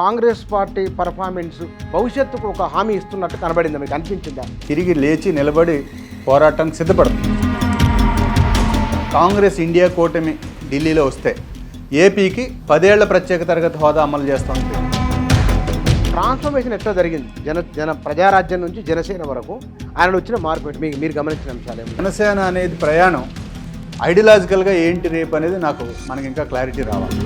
Congress party performance భవిష్యత్తుకు ఒక హామీ ఇస్తున్నట్టు కనబడిందా, మీకు అనిపించిందా? తిరిగి లేచి నిలబడి పోరాటానికి సిద్ధపడుతుంది. కాంగ్రెస్ ఇండియా కూటమి ఢిల్లీలో వస్తే ఏపీకి 10 ఏళ్ల ప్రత్యేక తరగతి హోదా అమలు చేస్తుంది. ట్రాన్స్ఫర్మేషన్ ఎట్లా జరిగింది? జన ప్రజారాజ్యం నుంచి జనసేన వరకు ఆయన వచ్చిన మార్పు ఏంటి? మీరు గమనించిన అంశాలు ఏమి? జనసేన అనేది ప్రయాణం ఐడియాలజికల్గా ఏంటి రేపు అనేది మనకి ఇంకా క్లారిటీ రావాలి.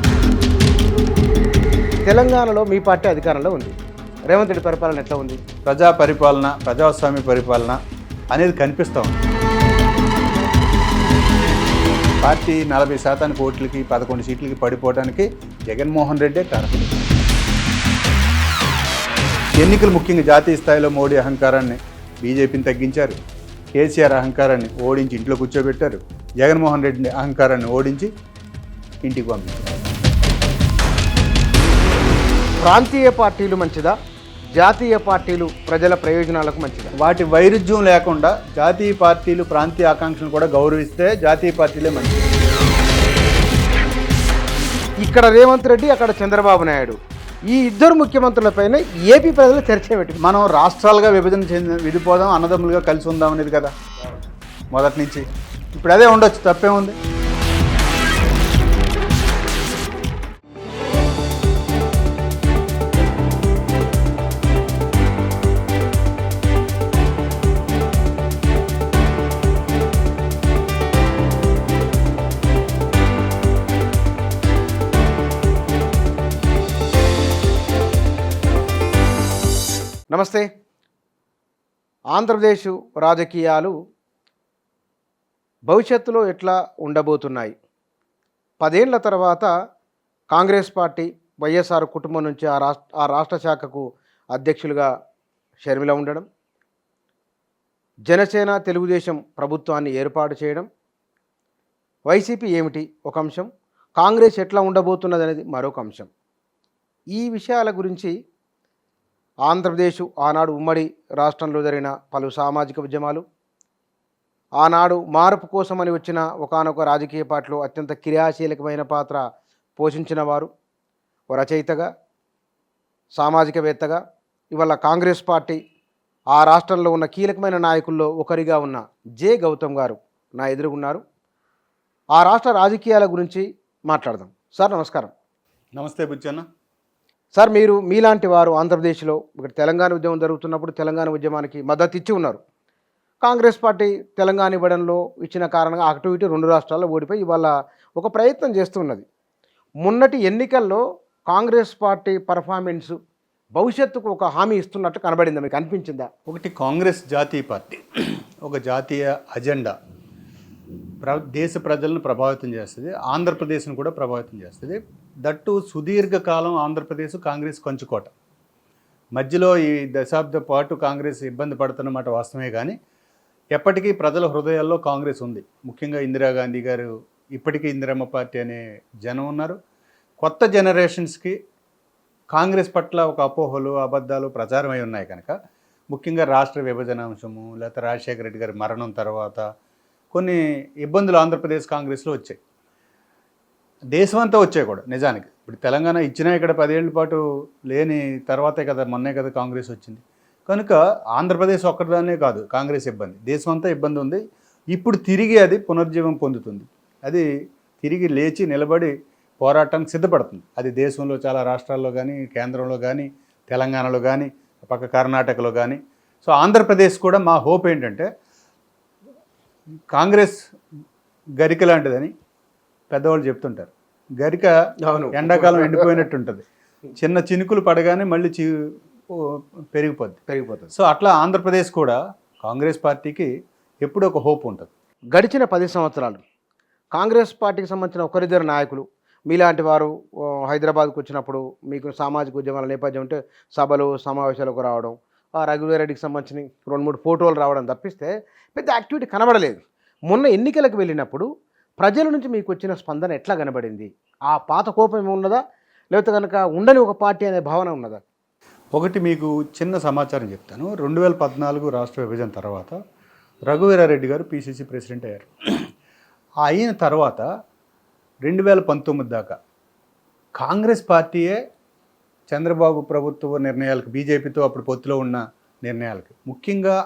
తెలంగాణలో మీ పార్టీ అధికారంలో ఉంది. రేవంత్ రెడ్డి పరిపాలన ఎట్లా ఉంది? ప్రజా పరిపాలన, ప్రజాస్వామ్య పరిపాలన అనేది కనిపిస్తూ ఉంది. పార్టీ 40% ఓట్లకి 11 సీట్లకి పడిపోవడానికి జగన్మోహన్ రెడ్డే కారణం. ఎన్నికలు ముఖ్యంగా జాతీయ స్థాయిలో మోడీ అహంకారాన్ని బీజేపీని తగ్గించారు. కేసీఆర్ అహంకారాన్ని ఓడించి ఇంట్లో కూర్చోబెట్టారు. జగన్మోహన్ రెడ్డి అహంకారాన్ని ఓడించి ఇంటికి పంపించారు. ప్రాంతీయ పార్టీలు మంచిదా, జాతీయ పార్టీలు ప్రజల ప్రయోజనాలకు మంచిదా? వాటి వైరుధ్యం లేకుండా జాతీయ పార్టీలు ప్రాంతీయ ఆకాంక్షలు కూడా గౌరవిస్తే జాతీయ పార్టీలే మంచిది. ఇక్కడ రేవంత్ రెడ్డి, అక్కడ చంద్రబాబు నాయుడు, ఈ ఇద్దరు ముఖ్యమంత్రులపైన ఏపీ ప్రజలు చర్చ పెట్టి మనం రాష్ట్రాలుగా విడిపోదాం, అన్నదమ్ములుగా కలిసి ఉందాం అనేది కదా మొదటి నుంచి. ఇప్పుడు అదే ఉండొచ్చు, తప్పేముంది? నమస్తే. ఆంధ్రప్రదేశ్ రాజకీయాలు భవిష్యత్తులో ఎట్లా ఉండబోతున్నాయి? 10 ఏళ్ల తర్వాత కాంగ్రెస్ పార్టీ వైఎస్ఆర్ కుటుంబం నుంచి ఆ రాష్ట్ర శాఖకు అధ్యక్షులుగా షర్మిల ఉండడం, జనసేన తెలుగుదేశం ప్రభుత్వాన్ని ఏర్పాటు చేయడం, వైసీపీ ఏమిటి ఒక అంశం, కాంగ్రెస్ ఎట్లా ఉండబోతున్నది అనేది మరొక అంశం. ఈ విషయాల గురించి ఆంధ్రప్రదేశ్ ఆనాడు ఉమ్మడి రాష్ట్రంలో జరిగిన పలు సామాజిక ఉద్యమాలు, ఆనాడు మార్పు కోసమని వచ్చిన ఒకానొక రాజకీయ పార్టీలో అత్యంత క్రియాశీలకమైన పాత్ర పోషించిన వారు, ఓ రచయితగా, సామాజికవేత్తగా ఇవాళ కాంగ్రెస్ పార్టీ ఆ రాష్ట్రంలో ఉన్న కీలకమైన నాయకుల్లో ఒకరిగా ఉన్న జె గౌతమ్ గారు నా ఎదురుగున్నారు. ఆ రాష్ట్ర రాజకీయాల గురించి మాట్లాడదాం. సార్ నమస్కారం. నమస్తే బుచ్చన్న. సార్, మీరు మీలాంటి వారు ఆంధ్రప్రదేశ్లో ఇక్కడ తెలంగాణ ఉద్యమం జరుగుతున్నప్పుడు తెలంగాణ ఉద్యమానికి మద్దతు ఇచ్చి ఉన్నారు. కాంగ్రెస్ పార్టీ తెలంగాణ ఇవ్వడంలో ఇచ్చిన కారణంగా అటు ఇటు 2 రాష్ట్రాల్లో ఓడిపోయి ఇవాళ ఒక ప్రయత్నం చేస్తున్నది. మొన్నటి ఎన్నికల్లో కాంగ్రెస్ పార్టీ పర్ఫార్మెన్స్ భవిష్యత్తుకు ఒక హామీ ఇస్తున్నట్టు కనబడిందా, మీకు అనిపించిందా? ఒకటి, కాంగ్రెస్ జాతీయ పార్టీ ఒక జాతీయ అజెండా దేశ ప్రజలను ప్రభావితం చేస్తుంది, ఆంధ్రప్రదేశ్ను కూడా ప్రభావితం చేస్తుంది. దట్టు సుదీర్ఘకాలం ఆంధ్రప్రదేశ్ కాంగ్రెస్ కంచుకోట. మధ్యలో ఈ దశాబ్ద పాటు కాంగ్రెస్ ఇబ్బంది పడుతున్నమాట వాస్తవమే, కానీ ఎప్పటికీ ప్రజల హృదయాల్లో కాంగ్రెస్ ఉంది. ముఖ్యంగా ఇందిరాగాంధీ గారు, ఇప్పటికీ ఇందిరమ్మ పార్టీ అనే జనం ఉన్నారు. కొత్త జనరేషన్స్కి కాంగ్రెస్ పట్ల ఒక అపోహలు, అబద్ధాలు ప్రచారమై ఉన్నాయి కనుక, ముఖ్యంగా రాష్ట్ర విభజన అంశము, లేకపోతే రాజశేఖర రెడ్డి గారి మరణం తర్వాత కొన్ని ఇబ్బందులు ఆంధ్రప్రదేశ్ కాంగ్రెస్లో వచ్చాయి. దేశమంతా వచ్చాయి కూడా నిజానికి. ఇప్పుడు తెలంగాణ ఇచ్చినా ఇక్కడ 10 ఏళ్ల పాటు లేని తర్వాతే కదా, మొన్నే కదా కాంగ్రెస్ వచ్చింది. కనుక ఆంధ్రప్రదేశ్ ఒక్కదానే కాదు కాంగ్రెస్ ఇబ్బంది, దేశమంతా ఇబ్బంది ఉంది. ఇప్పుడు తిరిగి అది పునర్జీవం పొందుతుంది. అది తిరిగి లేచి నిలబడి పోరాటానికి సిద్ధపడుతుంది. అది దేశంలో చాలా రాష్ట్రాల్లో కానీ, కేంద్రంలో కానీ, తెలంగాణలో కానీ, పక్క కర్ణాటకలో కానీ. సో ఆంధ్రప్రదేశ్ కూడా మా హోప్ ఏంటంటే, కాంగ్రెస్ గరిక లాంటిదని పెద్దవాళ్ళు చెప్తుంటారు. గరిక ఎండాకాలం ఎండిపోయినట్టు ఉంటుంది, చిన్న చినుకులు పడగానే మళ్ళీ పెరిగిపోతుంది. సో అట్లా ఆంధ్రప్రదేశ్ కూడా కాంగ్రెస్ పార్టీకి ఎప్పుడూ ఒక హోప్ ఉంటుంది. గడిచిన 10 సంవత్సరాలు కాంగ్రెస్ పార్టీకి సంబంధించిన ఒకరిద్దరు నాయకులు మీలాంటి వారు హైదరాబాద్కు వచ్చినప్పుడు మీకు సామాజిక ఉద్యమాల నేపథ్యం ఉంటే సభలు సమావేశాలకు రావడం, రఘువీరెడ్డికి సంబంధించిన 2-3 ఫోటోలు రావడం తప్పిస్తే పెద్ద యాక్టివిటీ కనబడలేదు. మొన్న ఎన్నికలకు వెళ్ళినప్పుడు ప్రజల నుంచి మీకు వచ్చిన స్పందన ఎట్లా కనబడింది? ఆ పాత కోపం ఉన్నదా, లేకపోతే కనుక ఉండని ఒక పార్టీ అనే భావన ఉన్నదా? ఒకటి మీకు చిన్న సమాచారం చెప్తాను. 2014 రాష్ట్ర విభజన తర్వాత రఘువీరారెడ్డి గారు పిసిసి ప్రెసిడెంట్ అయ్యారు. అయిన తర్వాత 2019 దాకా కాంగ్రెస్ పార్టీయే చంద్రబాబు ప్రభుత్వ నిర్ణయాలకు, బీజేపీతో అప్పుడు పొత్తులో ఉన్న నిర్ణయాలకి, ముఖ్యంగా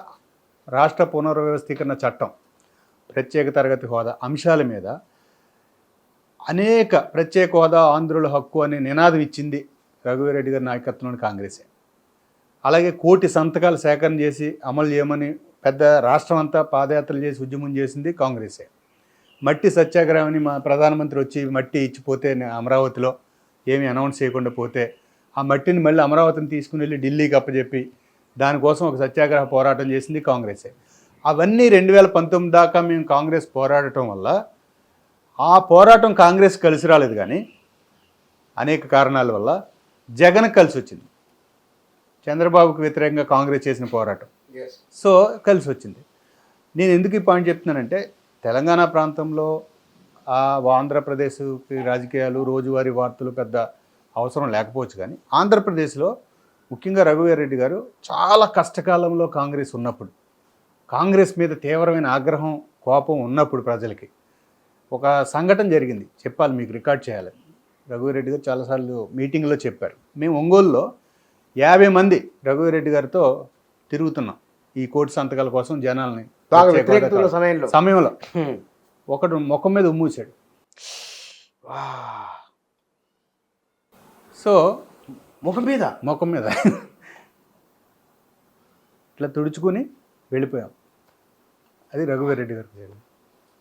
రాష్ట్ర పునర్వ్యవస్థీకరణ చట్టం, ప్రత్యేక తరగతి హోదా అంశాల మీద అనేక ప్రత్యేక హోదా ఆంధ్రుల హక్కు అనే నినాదం ఇచ్చింది రఘువీరెడ్డి గారి నాయకత్వంలోని కాంగ్రెసే. అలాగే 1 కోటి సంతకాలు సేకరణ చేసి అమలు చేయమని పెద్ద రాష్ట్రం అంతా పాదయాత్రలు చేసి ఉద్యమం చేసింది కాంగ్రెసే. మట్టి సత్యాగ్రహాన్ని మా ప్రధానమంత్రి వచ్చి మట్టి ఇచ్చిపోతే అమరావతిలో ఏమీ అనౌన్స్ చేయకుండా పోతే ఆ మట్టిని మళ్ళీ అమరావతిని తీసుకుని వెళ్ళి ఢిల్లీకి అప్పచెప్పి దానికోసం ఒక సత్యాగ్రహ పోరాటం చేసింది కాంగ్రెసే. అవన్నీ 2019 దాకా మేము కాంగ్రెస్ పోరాడటం వల్ల ఆ పోరాటం కాంగ్రెస్ కలిసి రాలేదు, కానీ అనేక కారణాల వల్ల జగన్ కలిసి వచ్చింది. చంద్రబాబుకు వ్యతిరేకంగా కాంగ్రెస్ చేసిన పోరాటం సో కలిసి వచ్చింది. నేను ఎందుకు ఈ పాయింట్ చెప్తున్నానంటే, తెలంగాణ ప్రాంతంలో ఆంధ్రప్రదేశ్కి రాజకీయాలు, రోజువారీ వార్తలు పెద్ద అవసరం లేకపోవచ్చు, కానీ ఆంధ్రప్రదేశ్లో ముఖ్యంగా రఘువీరెడ్డి గారు చాలా కష్టకాలంలో కాంగ్రెస్ ఉన్నప్పుడు, కాంగ్రెస్ మీద తీవ్రమైన ఆగ్రహం, కోపం ఉన్నప్పుడు ప్రజలకి ఒక సంఘటన జరిగింది, చెప్పాలి మీకు, రికార్డ్ చేయాలి. రఘువీరెడ్డి గారు చాలాసార్లు మీటింగ్లో చెప్పారు. మేము ఒంగోలులో 50 మంది రఘువీరెడ్డి గారితో తిరుగుతున్నాం ఈ 1 కోటి సంతకాల కోసం జనాల్ని. సమయంలో ఒకడు ముఖం మీద ఉమ్మూసాడు. సో ముఖం మీద ఇట్లా తుడుచుకుని వెళ్ళిపోయాం. అది రఘువీరెడ్డి గారికి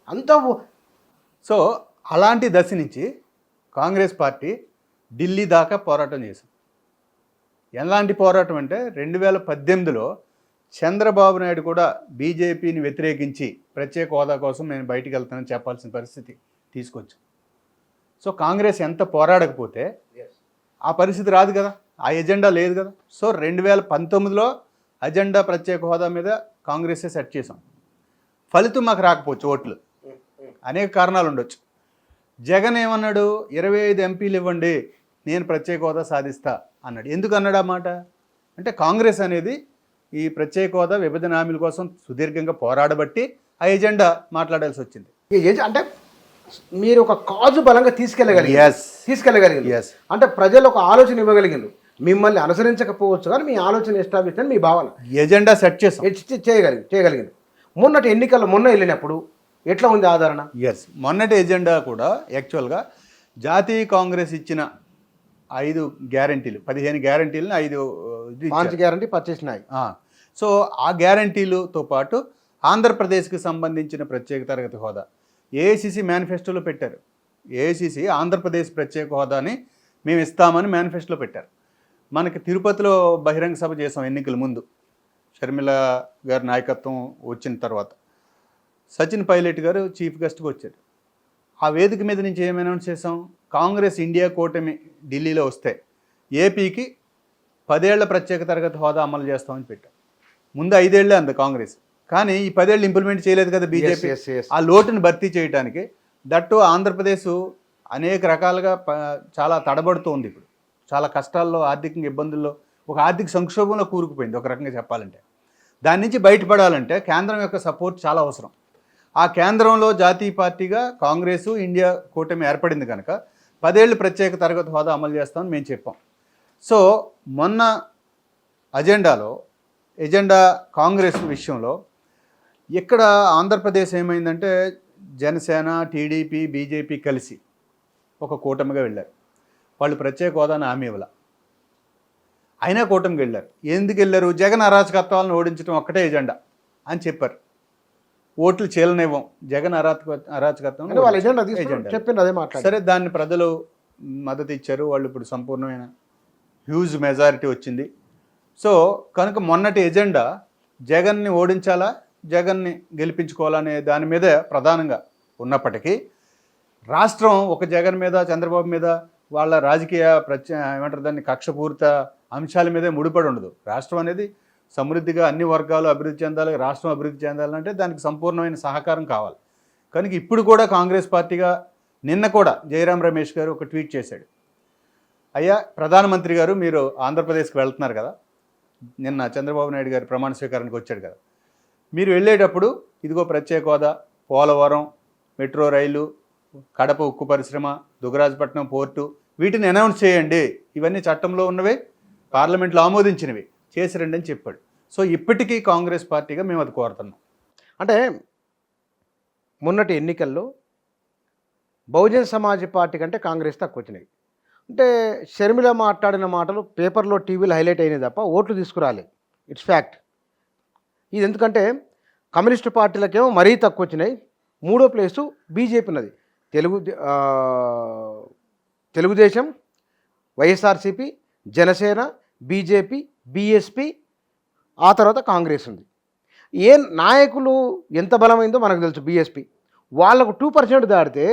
అంతా. సో అలాంటి దశ నుంచి కాంగ్రెస్ పార్టీ ఢిల్లీ దాకా పోరాటం చేసింది. ఎలాంటి పోరాటం అంటే 2018లో చంద్రబాబు నాయుడు కూడా బీజేపీని వ్యతిరేకించి ప్రత్యేక హోదా కోసం నేను బయటికి వెళ్తానని చెప్పాల్సిన పరిస్థితి తీసుకొచ్చాం. సో కాంగ్రెస్ ఎంత పోరాడకపోతే ఆ పరిస్థితి రాదు కదా, ఆ ఎజెండా లేదు కదా. సో 2019లో అజెండా ప్రత్యేక హోదా మీద కాంగ్రెసే సెట్ చేసాం. ఫలితం మాకు రాకపోవచ్చు, ఓట్లు, అనేక కారణాలు ఉండొచ్చు. జగన్ ఏమన్నాడు, 25 ఎంపీలు ఇవ్వండి నేను ప్రత్యేక హోదా సాధిస్తా అన్నాడు. ఎందుకు అన్నాడు ఆ మాట అంటే, కాంగ్రెస్ అనేది ఈ ప్రత్యేక హోదా విభజన హామీల కోసం సుదీర్ఘంగా పోరాడబట్టి ఆ ఎజెండా మాట్లాడాల్సి వచ్చింది. అంటే మీరు ఒక కాజు బలంగా తీసుకెళ్ళగలిగారు. అంటే ప్రజలు ఒక ఆలోచన ఇవ్వగలిగారు. మిమ్మల్ని అనుసరించకపోవచ్చు కానీ మీ ఆలోచన ఎస్టాబ్లిష్ అని మీ భావన, ఎజెండా సెట్ చేసి చేయగలిగింది. మొన్నటి ఎన్నికల్లో మొన్న వెళ్ళినప్పుడు ఎట్లా ఉంది ఆదరణ? మొన్నటి ఎజెండా కూడా యాక్చువల్గా జాతీయ కాంగ్రెస్ ఇచ్చిన 5 గ్యారంటీలు, 15 గ్యారంటీలను 5 గ్యారంటీ పర్చేసినాయి. సో ఆ గ్యారంటీలతో పాటు ఆంధ్రప్రదేశ్కి సంబంధించిన ప్రత్యేక తరగతి హోదా ఏఐసిసి మేనిఫెస్టోలో పెట్టారు. ఏఐసిసి ఆంధ్రప్రదేశ్ ప్రత్యేక హోదాని మేము ఇస్తామని మేనిఫెస్టోలో పెట్టారు. మనకి తిరుపతిలో బహిరంగ సభ చేసాం ఎన్నికల ముందు, షర్మిల గారి నాయకత్వం వచ్చిన తర్వాత. సచిన్ పైలట్ గారు చీఫ్ గెస్ట్గా వచ్చారు. ఆ వేదిక మీద నుంచి ఏం అనౌన్స్ చేసాం, కాంగ్రెస్ ఇండియా కూటమి ఢిల్లీలో వస్తే ఏపీకి 10 ఏళ్ల ప్రత్యేక తరగతి హోదా అమలు చేస్తామని పెట్టాం. ముందు 5 ఏళ్లే అంది కాంగ్రెస్, కానీ ఈ 10 ఏళ్ళు ఇంప్లిమెంట్ చేయలేదు కదా బీజేపీ. ఆ లోటుని భర్తీ చేయడానికి, దట్టు ఆంధ్రప్రదేశ్ అనేక రకాలుగా చాలా తడబడుతూ ఉంది. ఇప్పుడు చాలా కష్టాల్లో, ఆర్థికంగా ఇబ్బందుల్లో, ఒక ఆర్థిక సంక్షోభంలో కూరుకుపోయింది ఒక రకంగా చెప్పాలంటే. దాని నుంచి బయటపడాలంటే కేంద్రం యొక్క సపోర్ట్ చాలా అవసరం. ఆ కేంద్రంలో జాతీయ పార్టీగా కాంగ్రెస్ ఇండియా కూటమి ఏర్పడింది కనుక 10 ఏళ్ళు ప్రత్యేక తరగతి హోదా అమలు చేస్తామని మేము చెప్పాం. సో మొన్న ఎజెండా కాంగ్రెస్ విషయంలో ఇక్కడ ఆంధ్రప్రదేశ్ ఏమైందంటే, జనసేన, టీడీపీ, బీజేపీ కలిసి ఒక కూటమిగా వెళ్ళారు. వాళ్ళు ప్రత్యేక హోదాను హామీ ఇవ్వాల, అయినా కూటమికి వెళ్ళారు. ఎందుకు వెళ్ళారు? జగన్ అరాచకత్వాలను ఓడించడం ఒక్కటే ఎజెండా అని చెప్పారు. ఓట్లు చీలనివ్వం, జగన్ అరాచకత్వం సరే, దాన్ని ప్రజలు మద్దతు ఇచ్చారు. వాళ్ళు ఇప్పుడు సంపూర్ణమైన హ్యూజ్ మెజారిటీ వచ్చింది. సో కనుక మొన్నటి ఎజెండా జగన్ని ఓడించాలా, జగన్ని గెలిపించుకోవాలనే దాని మీద ప్రధానంగా ఉన్నప్పటికీ, రాష్ట్రం ఒక జగన్ మీద, చంద్రబాబు మీద, వాళ్ళ రాజకీయ ఏమంటారు దాన్ని, కక్షపూరిత అంశాల మీదే ముడిపడి ఉండదు. రాష్ట్రం అనేది సమృద్ధిగా అన్ని వర్గాలు అభివృద్ధి చెందాలి, రాష్ట్రం అభివృద్ధి చెందాలంటే దానికి సంపూర్ణమైన సహకారం కావాలి. కనుక ఇప్పుడు కూడా కాంగ్రెస్ పార్టీగా, నిన్న కూడా జయరాం రమేష్ గారు ఒక ట్వీట్ చేశాడు, అయ్యా ప్రధానమంత్రి గారు మీరు ఆంధ్రప్రదేశ్కి వెళ్తున్నారు కదా, నిన్న చంద్రబాబు నాయుడు గారి ప్రమాణ స్వీకారానికి వచ్చాడు కదా, మీరు వెళ్ళేటప్పుడు ఇదిగో ప్రత్యేక హోదా, పోలవరం, మెట్రో రైలు, కడప ఉక్కు పరిశ్రమ, దుగరాజపట్నం పోర్టు, వీటిని అనౌన్స్ చేయండి, ఇవన్నీ చట్టంలో ఉన్నవే, పార్లమెంట్లో ఆమోదించినవి, చేసి రండి అని చెప్పాడు. సో ఇప్పటికీ కాంగ్రెస్ పార్టీగా మేము అది కోరుతున్నాం. అంటే మొన్నటి ఎన్నికల్లో బహుజన్ సమాజ్ పార్టీ కంటే కాంగ్రెస్ తక్కువ వచ్చినాయి. అంటే షర్మిల మాట్లాడిన మాటలు పేపర్లో టీవీలో హైలైట్ అయినాయి తప్ప ఓట్లు తీసుకురాలి. It's fact. ఇది ఎందుకంటే కమ్యూనిస్టు పార్టీలకేమో మరీ తక్కువ వచ్చినాయి. మూడో ప్లేసు బీజేపీ ఉన్నది. తెలుగుదేశం, వైఎస్ఆర్సీపీ, జనసేన, బీజేపీ, బీఎస్పీ, ఆ తర్వాత కాంగ్రెస్ ఉంది. ఏ నాయకులు ఎంత బలమైందో మనకు తెలుసు. బీఎస్పీ వాళ్ళకు 2% దాటితే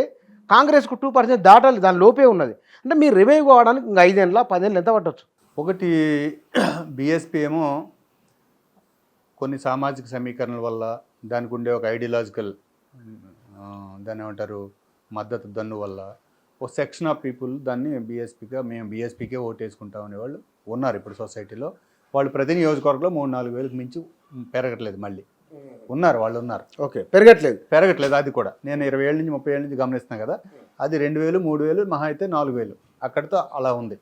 కాంగ్రెస్కు 2% దాటాలి, దాని లోపే ఉన్నది. అంటే మీరు రివైవ్ కావడానికి ఇంకా 5 ఏళ్ళ 10 ఏళ్ళు ఎంత పట్టవచ్చు? ఒకటి బీఎస్పీ ఏమో కొన్ని సామాజిక సమీకరణల వల్ల దానికి ఉండే ఒక ఐడియాలజికల్ దాన్ని ఏమంటారు మద్దతు దన్ను వల్ల ఒక సెక్షన్ ఆఫ్ పీపుల్ దాన్ని మేము బీఎస్పీకే ఓటేసుకుంటాం అనేవాళ్ళు ఉన్నారు ఇప్పుడు సొసైటీలో. వాళ్ళు ప్రతి నియోజకవర్గంలో 3-4 వేలకు మించి పెరగట్లేదు. మళ్ళీ వాళ్ళు ఉన్నారు. ఓకే, పెరగట్లేదు. అది కూడా నేను 20 ఏళ్ళ నుంచి 30 ఏళ్ళ నుంచి గమనిస్తున్నాను కదా. అది 2000, 3000, మహా అయితే 4000 అక్కడితో అలా ఉంది.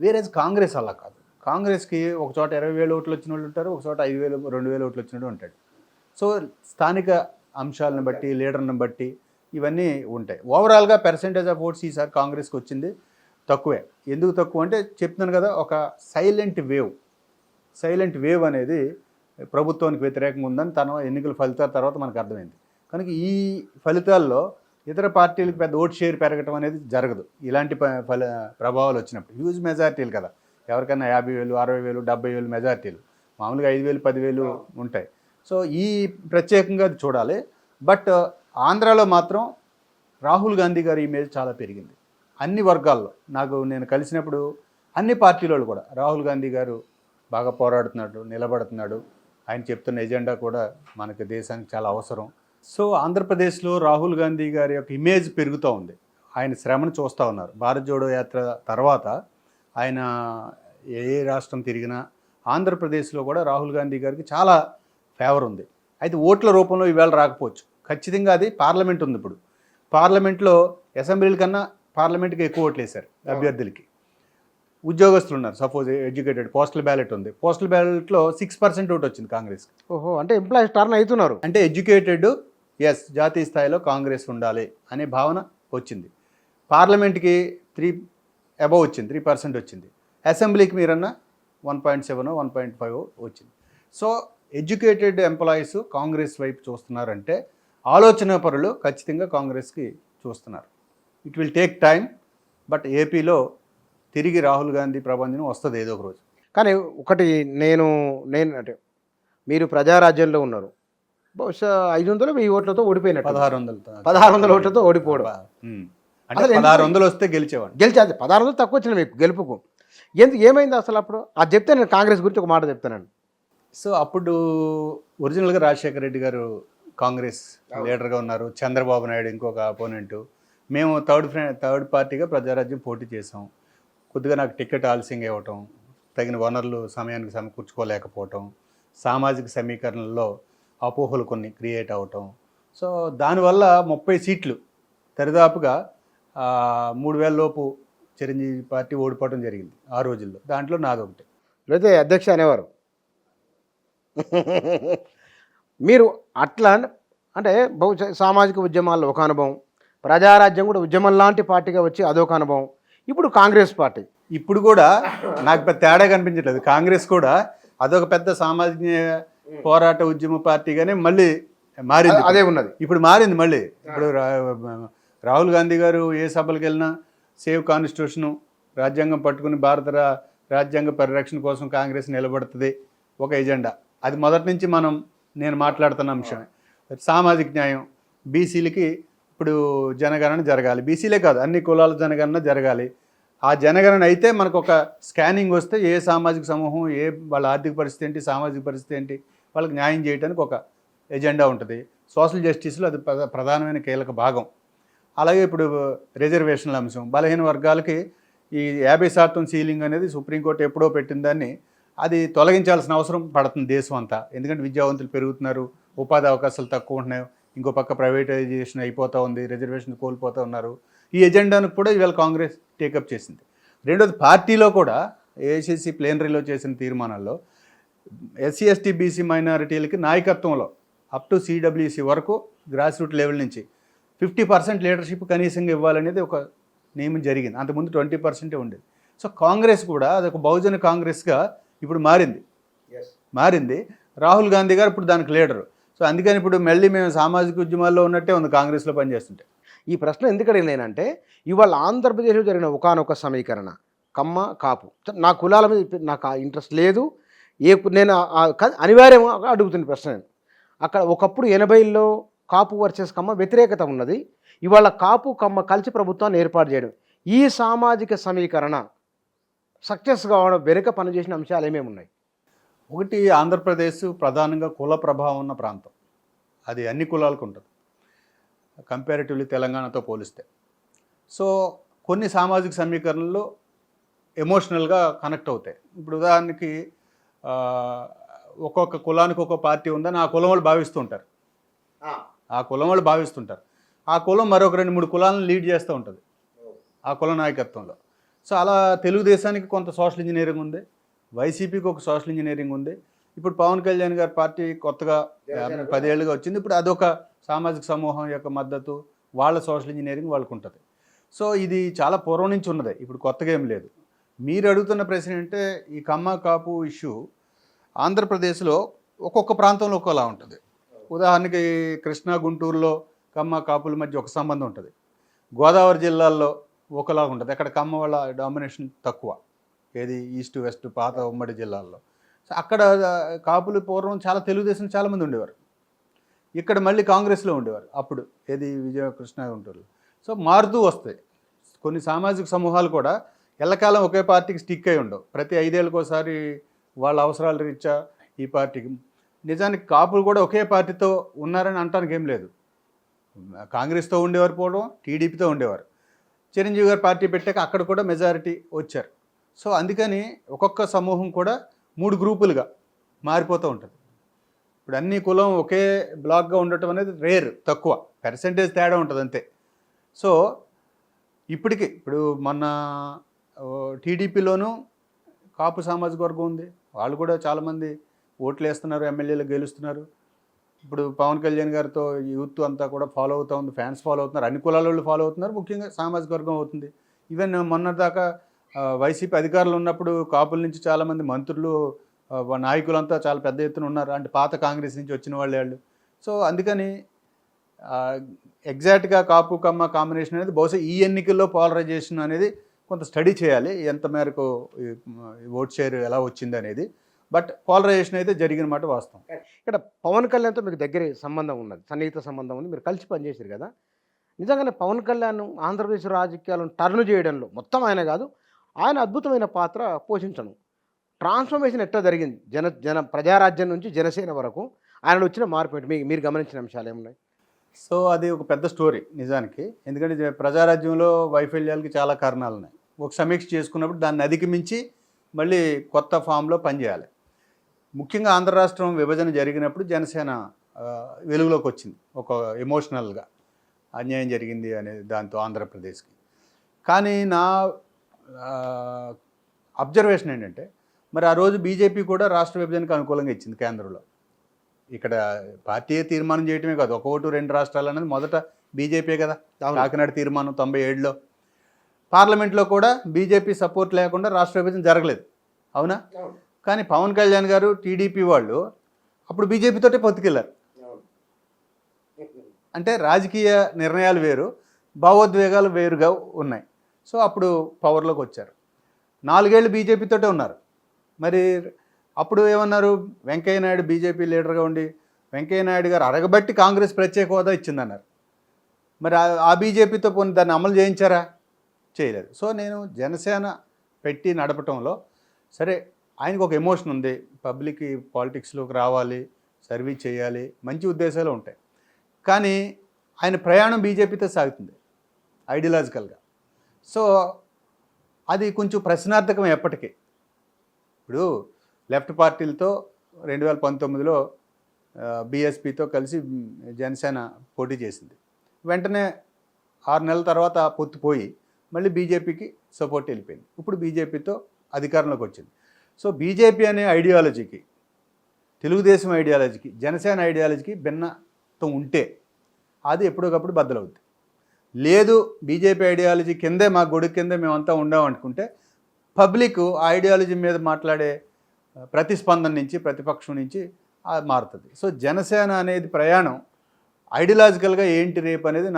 వేరే కాంగ్రెస్ అలా కాదు. కాంగ్రెస్కి ఒక చోట 20,000 ఓట్లు వచ్చిన వాళ్ళు ఉంటారు, ఒక చోట 5,000, 2,000 ఓట్లు వచ్చినట్టు ఉంటాడు. సో స్థానిక అంశాలను బట్టి, లీడర్ని బట్టి ఇవన్నీ ఉంటాయి. ఓవరాల్గా పర్సెంటేజ్ ఆఫ్ ఓట్స్ ఈసారి కాంగ్రెస్కి వచ్చింది తక్కువే. ఎందుకు తక్కువ అంటే చెప్తున్నాను కదా, ఒక సైలెంట్ వేవ్ అనేది ప్రభుత్వానికి వ్యతిరేకంగా ఉందని ఎన్నికల ఫలితాల తర్వాత మనకు అర్థమైంది. కనుక ఈ ఫలితాల్లో ఇతర పార్టీలకు పెద్ద ఓట్ షేర్ పెరగటం అనేది జరగదు. ఇలాంటి ప్రభావాలు వచ్చినప్పుడు హ్యూజ్ మెజారిటీలు కదా, ఎవరికైనా 50,000, 60,000, 70,000 మెజారిటీలు, మామూలుగా 5,000, 10,000 ఉంటాయి. సో ఈ ప్రత్యేకంగా అది చూడాలి. బట్ ఆంధ్రాలో మాత్రం రాహుల్ గాంధీ గారి ఇమేజ్ చాలా పెరిగింది అన్ని వర్గాల్లో. నేను కలిసినప్పుడు అన్ని పార్టీల వాళ్ళు కూడా రాహుల్ గాంధీ గారు బాగా పోరాడుతున్నాడు, నిలబడుతున్నాడు, ఆయన చెప్తున్న ఎజెండా కూడా మనకి దేశానికి చాలా అవసరం. సో ఆంధ్రప్రదేశ్లో రాహుల్ గాంధీ గారి యొక్క ఇమేజ్ పెరుగుతూ ఉంది. ఆయన శ్రమను చూస్తూ ఉన్నారు. భారత్ జోడో యాత్ర తర్వాత ఆయన ఏ రాష్ట్రం తిరిగినా ఆంధ్రప్రదేశ్లో కూడా రాహుల్ గాంధీ గారికి చాలా ఫేవర్ ఉంది. అయితే ఓట్ల రూపంలో ఈవేళ రాకపోవచ్చు. ఖచ్చితంగా అది పార్లమెంట్ ఉంది. ఇప్పుడు పార్లమెంట్లో అసెంబ్లీల కన్నా పార్లమెంట్కి ఎక్కువ ఓట్లు వేశారు అభ్యర్థులకి. ఉద్యోగస్తులు ఉన్నారు, సపోజ్ ఎడ్యుకేటెడ్, పోస్టల్ బ్యాలెట్ ఉంది. పోస్టల్ బ్యాలెట్లో 6% ఓటు వచ్చింది కాంగ్రెస్కి. ఓహో, అంటే ఎంప్లాయీస్ టర్న్ అవుతున్నారు. అంటే ఎడ్యుకేటెడ్, ఎస్, జాతీయ స్థాయిలో కాంగ్రెస్ ఉండాలి అనే భావన వచ్చింది. పార్లమెంట్కి 3 అబవ్ వచ్చింది, 3% వచ్చింది. అసెంబ్లీకి మీరన్నా 1.7, 1.5 వచ్చింది. సో ఎడ్యుకేటెడ్ ఎంప్లాయీస్ కాంగ్రెస్ వైపు చూస్తున్నారంటే ఆలోచన పరులు ఖచ్చితంగా కాంగ్రెస్కి చూస్తున్నారు. It will take time, but ఏపీలో తిరిగి రాహుల్ గాంధీ ప్రభంజనం వస్తుంది ఏదో ఒక రోజు. కానీ ఒకటి నేను అంటే మీరు ప్రజారాజ్యంలో ఉన్నారు, బహుశా 500-1000 ఓట్లతో ఓడిపోయినట్టు. 1600 ఓట్లతో ఓడిపోవడం. అంటే 1600 వస్తే గెలిచేవాడు. గెలిచేది 1600 తక్కువ వచ్చిన మీకు గెలుపుకు. ఏమైంది అసలు అప్పుడు? అది చెప్తే నేను కాంగ్రెస్ గురించి ఒక మాట చెప్తాను. సో అప్పుడు ఒరిజినల్గా రాజశేఖర రెడ్డి గారు కాంగ్రెస్ లీడర్గా ఉన్నారు, చంద్రబాబు నాయుడు ఇంకొక అపోనెంటు. మేము థర్డ్ పార్టీగా ప్రజారాజ్యం పోటీ చేసాం. కొద్దిగా నాకు టికెట్ ఆలస్యంగా ఇవ్వటం, తగిన వనరులు సమయానికి సమకూర్చుకోలేకపోవటం, సామాజిక సమీకరణల్లో అపోహలు కొన్ని క్రియేట్ అవ్వటం. సో దానివల్ల 30 సీట్లు దరిదాపుగా 3,000 లోపు చిరంజీవి పార్టీ ఓడిపోవడం జరిగింది ఆ రోజుల్లో. దాంట్లో నాదొకటి. అయితే అధ్యక్ష అనేవారు మీరు అట్లా. అంటే సామాజిక ఉద్యమాల్లో ఒక అనుభవం, ప్రజారాజ్యం కూడా ఉద్యమం లాంటి పార్టీగా వచ్చి అదొక అనుభవం. ఇప్పుడు కాంగ్రెస్ పార్టీ ఇప్పుడు కూడా నాకు పెద్ద తేడా కనిపించట్లేదు. కాంగ్రెస్ కూడా అదొక పెద్ద సామాజిక పోరాట ఉద్యమ పార్టీగానే మళ్ళీ మారింది. అదే ఉన్నది, ఇప్పుడు మారింది మళ్ళీ. ఇప్పుడు రాహుల్ గాంధీ గారు ఏ సభలకు వెళ్ళినా సేవ్ కాన్స్టిట్యూషను, రాజ్యాంగం పట్టుకుని భారత రాజ్యాంగ పరిరక్షణ కోసం కాంగ్రెస్ నిలబడుతుంది ఒక ఎజెండా. అది మొదటి నుంచి నేను మాట్లాడుతున్న అంశమే. సామాజిక న్యాయం, బీసీలకి ఇప్పుడు జనగణన జరగాలి. బీసీలే కాదు, అన్ని కులాల జనగణన జరగాలి. ఆ జనగణన అయితే మనకు ఒక స్కానింగ్ వస్తే ఏ సామాజిక సమూహం, వాళ్ళ ఆర్థిక పరిస్థితి ఏంటి, సామాజిక పరిస్థితి ఏంటి, వాళ్ళకి న్యాయం చేయడానికి ఒక ఎజెండా ఉంటుంది. సోషల్ జస్టిస్లో అది ప్రధానమైన కీలక భాగం. అలాగే ఇప్పుడు రిజర్వేషన్ల అంశం, బలహీన వర్గాలకి ఈ 50% సీలింగ్ అనేది సుప్రీంకోర్టు ఎప్పుడో పెట్టిన దాన్ని అది తొలగించాల్సిన అవసరం పడుతుంది దేశం అంతా. ఎందుకంటే విద్యావంతులు పెరుగుతున్నారు, ఉపాధి అవకాశాలు తక్కువ ఉంటున్నాయి, ఇంకో పక్క ప్రైవేటైజేషన్ అయిపోతూ ఉంది, రిజర్వేషన్ కోల్పోతూ ఉన్నారు. ఈ ఎజెండాను కూడా ఇవాళ కాంగ్రెస్ టేకప్ చేసింది. రెండోది పార్టీలో కూడా ఏఐసిసి ప్లేనరీలో చేసిన తీర్మానాల్లో ఎస్సీ ఎస్టీ బీసీ మైనారిటీలకి నాయకత్వంలో అప్ టు సిడబ్ల్యూసి వరకు గ్రాస్ రూట్ లెవెల్ నుంచి 50% లీడర్షిప్ కనీసంగా ఇవ్వాలనేది ఒక నియమం జరిగింది. అంతకుముందు 20% ఉండేది. సో కాంగ్రెస్ కూడా అదొక బహుజన కాంగ్రెస్గా ఇప్పుడు మారింది. రాహుల్ గాంధీ గారు ఇప్పుడు దానికి లీడరు. సో అందుకని ఇప్పుడు మళ్ళీ మేము సామాజిక ఉద్యమాల్లో ఉన్నట్టే ఉంది కాంగ్రెస్లో పనిచేస్తుంటే. ఈ ప్రశ్న ఎందుకు అడిగినానంటే ఇవాళ ఆంధ్రప్రదేశ్లో జరిగిన ఒకానొక సమీకరణ కమ్మ కాపు నా కులాల మీద నాకు ఆ ఇంట్రెస్ట్ లేదు నేను అనివార్యంగా అడుగుతున్న ప్రశ్న నేను. అక్కడ ఒకప్పుడు 80లో కాపు వర్సెస్ కమ్మ వ్యతిరేకత ఉన్నది. ఇవాళ కాపు కమ్మ కలిసి ప్రభుత్వాన్ని ఏర్పాటు చేయడం ఈ సామాజిక సమీకరణ సక్సెస్ కావడం వెనుక పనిచేసిన అంశాలు ఏమేమి ఉన్నాయి? ఒకటి, ఆంధ్రప్రదేశ్ ప్రధానంగా కుల ప్రభావం ఉన్న ప్రాంతం. అది అన్ని కులాలకు ఉంటుంది కంపారిటివ్లీ తెలంగాణతో పోలిస్తే. సో కొన్ని సామాజిక సమీకరణలు ఎమోషనల్గా కనెక్ట్ అవుతాయి. ఇప్పుడు ఉదాహరణకి ఒక్కొక్క కులానికి ఒక పార్టీ ఉందని ఆ కులం వాళ్ళు భావిస్తుంటారు. ఆ కులం మరొక 2-3 కులాలను లీడ్ చేస్తూ ఉంటుంది ఆ కుల నాయకత్వంలో. సో అలా తెలుగుదేశానికి కొంత సోషల్ ఇంజనీరింగ్ ఉంది, వైసీపీకి ఒక సోషల్ ఇంజనీరింగ్ ఉంది. ఇప్పుడు పవన్ కళ్యాణ్ గారి పార్టీ కొత్తగా 10 ఏళ్ళుగా వచ్చింది. ఇప్పుడు అదొక సామాజిక సమూహం యొక్క మద్దతు, వాళ్ళ సోషల్ ఇంజనీరింగ్ వాళ్ళకు ఉంటుంది. సో ఇది చాలా పూర్వం నుంచి ఉన్నది, ఇప్పుడు కొత్తగా ఏం లేదు. మీరు అడుగుతున్న ప్రశ్న అంటే ఈ కమ్మ కాపు ఇష్యూ ఆంధ్రప్రదేశ్లో ఒక్కొక్క ప్రాంతంలో ఒక్కోలా ఉంటుంది. ఉదాహరణకి కృష్ణా గుంటూరులో కమ్మ కాపుల మధ్య ఒక సంబంధం ఉంటుంది. గోదావరి జిల్లాల్లో ఒకలా ఉంటుంది. అక్కడ కమ్మ వాళ్ళ డామినేషన్ తక్కువ, ఏది ఈస్ట్ వెస్ట్ పాత ఉమ్మడి జిల్లాల్లో. సో అక్కడ కాపులు పూర్వం చాలా తెలుగుదేశం చాలామంది ఉండేవారు. ఇక్కడ మళ్ళీ కాంగ్రెస్లో ఉండేవారు అప్పుడు, ఏది విజయ కృష్ణా గుంటూరులో. సో మారుతూ వస్తాయి. కొన్ని సామాజిక సమూహాలు కూడా ఎల్లకాలం ఒకే పార్టీకి స్టిక్ అయి ఉండవు. ప్రతి 5 ఏళ్ళకోసారి వాళ్ళ అవసరాల రీత్యా ఈ పార్టీకి. నిజానికి కాపులు కూడా ఒకే పార్టీతో ఉన్నారని అనటానికి ఏం లేదు. కాంగ్రెస్తో ఉండేవారు, పోవడం టీడీపీతో ఉండేవారు. చిరంజీవి గారు పార్టీ పెట్టాక అక్కడ కూడా మెజారిటీ వచ్చారు. సో అందుకని ఒక్కొక్క సమూహం కూడా 3 గ్రూపులుగా మారిపోతూ ఉంటుంది. ఇప్పుడు అన్ని కులం ఒకే బ్లాక్గా ఉండటం అనేది రేర్, తక్కువ పర్సెంటేజ్ తేడా ఉంటుంది అంతే. సో ఇప్పుడు మొన్న టీడీపీలోనూ కాపు సామాజిక వర్గం ఉంది, వాళ్ళు కూడా చాలామంది ఓట్లు వేస్తున్నారు, ఎమ్మెల్యేలు గెలుస్తున్నారు. ఇప్పుడు పవన్ కళ్యాణ్ గారితో యూత్ అంతా కూడా ఫాలో అవుతూ ఉంది, ఫ్యాన్స్ ఫాలో అవుతున్నారు, అన్ని కులాల వాళ్ళు ఫాలో అవుతున్నారు, ముఖ్యంగా సామాజిక వర్గం అవుతుంది. ఈవెన్ మొన్నటిదాకా వైసీపీ అధికారులు ఉన్నప్పుడు కాపుల నుంచి చాలామంది మంత్రులు నాయకులంతా చాలా పెద్ద ఎత్తున ఉన్నారు, అంటే పాత కాంగ్రెస్ నుంచి వచ్చిన వాళ్ళు. సో అందుకని ఎగ్జాక్ట్గా కాపు కమ్మ కాంబినేషన్ అనేది బహుశా ఈ ఎన్నికల్లో పోలరైజేషన్ అనేది కొంత స్టడీ చేయాలి, ఎంత మేరకు ఓట్ షేర్ ఎలా వచ్చింది అనేది. బట్ పోలరైజేషన్ అయితే జరిగిన మాట వాస్తవం. ఇక్కడ పవన్ కళ్యాణ్తో మీకు దగ్గర సంబంధం ఉన్నది, సన్నిహిత సంబంధం ఉంది, మీరు కలిసి పనిచేశారు కదా. నిజంగానే పవన్ కళ్యాణ్ ఆంధ్రప్రదేశ్ రాజకీయాలను టర్న్ చేయడంలో మొత్తం ఆయన కాదు, ఆయన అద్భుతమైన పాత్ర పోషించను. ట్రాన్స్ఫర్మేషన్ ఎట్లా జరిగింది ప్రజారాజ్యం నుంచి జనసేన వరకు ఆయనలో వచ్చిన మార్పు ఏంటి, మీరు గమనించిన అంశాలు ఏమున్నాయి? సో అది ఒక పెద్ద స్టోరీ నిజానికి. ఎందుకంటే ప్రజారాజ్యంలో వైఫల్యాలకి చాలా కారణాలు ఉన్నాయి. ఒక సమీక్ష చేసుకున్నప్పుడు దాన్ని అధిగమించి మళ్ళీ కొత్త ఫామ్లో పనిచేయాలి. ముఖ్యంగా ఆంధ్ర రాష్ట్రం విభజన జరిగినప్పుడు జనసేన వెలుగులోకి వచ్చింది, ఒక ఎమోషనల్గా అన్యాయం జరిగింది అనే దాంతో ఆంధ్రప్రదేశ్కి. కానీ నా అబ్జర్వేషన్ ఏంటంటే, మరి ఆ రోజు బీజేపీ కూడా రాష్ట్ర విభజనకు అనుకూలంగా ఇచ్చింది కేంద్రంలో. ఇక్కడ పార్టీ తీర్మానం చేయటమే కాదు, 1 ఓటు 2 రాష్ట్రాలు అనేది మొదట బీజేపీ కదా. కాకినాడ తీర్మానం 97లో. పార్లమెంట్లో కూడా బీజేపీ సపోర్ట్ లేకుండా రాష్ట్ర విభజన జరగలేదు, అవునా? కానీ పవన్ కళ్యాణ్ గారు టీడీపీ వాళ్ళు అప్పుడు బీజేపీతోటే పొత్తుకెళ్ళారు. అంటే రాజకీయ నిర్ణయాలు వేరు, భావోద్వేగాలు వేరుగా ఉన్నాయి. సో అప్పుడు పవర్లోకి వచ్చారు. 4 ఏళ్ళు బీజేపీతోటే ఉన్నారు. మరి అప్పుడు ఏమన్నారు, వెంకయ్య నాయుడు బీజేపీ లీడర్గా ఉండి వెంకయ్య నాయుడు గారు అరగబట్టి కాంగ్రెస్ ప్రత్యేక హోదా ఇచ్చిందన్నారు. మరి ఆ బీజేపీతో పోనీ దాన్ని అమలు చేయించారా? చేయలేదు. సో నేను జనసేన పెట్టి నడపటంలో సరే ఆయనకు ఒక ఎమోషన్ ఉంది, పబ్లిక్ పాలిటిక్స్లోకి రావాలి, సర్వీస్ చేయాలి, మంచి ఉద్దేశాలు ఉంటాయి. కానీ ఆయన ప్రయాణం బీజేపీతో సాగుతుంది ఐడియాలజికల్గా. సో అది కొంచెం ప్రశ్నార్థకం ఎప్పటికీ. ఇప్పుడు లెఫ్ట్ పార్టీలతో 2019లో బీఎస్పీతో కలిసి జనసేన పోటీ చేసింది. వెంటనే 6 నెలల తర్వాత ఆ పొత్తు పోయి మళ్ళీ బీజేపీకి సపోర్ట్ వెళ్ళిపోయింది. ఇప్పుడు బీజేపీతో అధికారంలోకి వచ్చింది. సో బీజేపీ అనే ఐడియాలజీకి, తెలుగుదేశం ఐడియాలజీకి, జనసేన ఐడియాలజీకి భిన్నత్వం ఉంటే అది ఎప్పటికప్పుడు బద్దలవుద్ది. లేదు బీజేపీ ఐడియాలజీ కిందే, మా గొడుగు కిందే మేమంతా ఉండామనుకుంటే పబ్లిక్ ఆ ఐడియాలజీ మీద మాట్లాడే ప్రతిస్పందన నుంచి, ప్రతిపక్షం నుంచి మారుతుంది. సో జనసేన అనేది ప్రయాణం ఐడియాలజికల్గా ఏంటి రేపు అనేది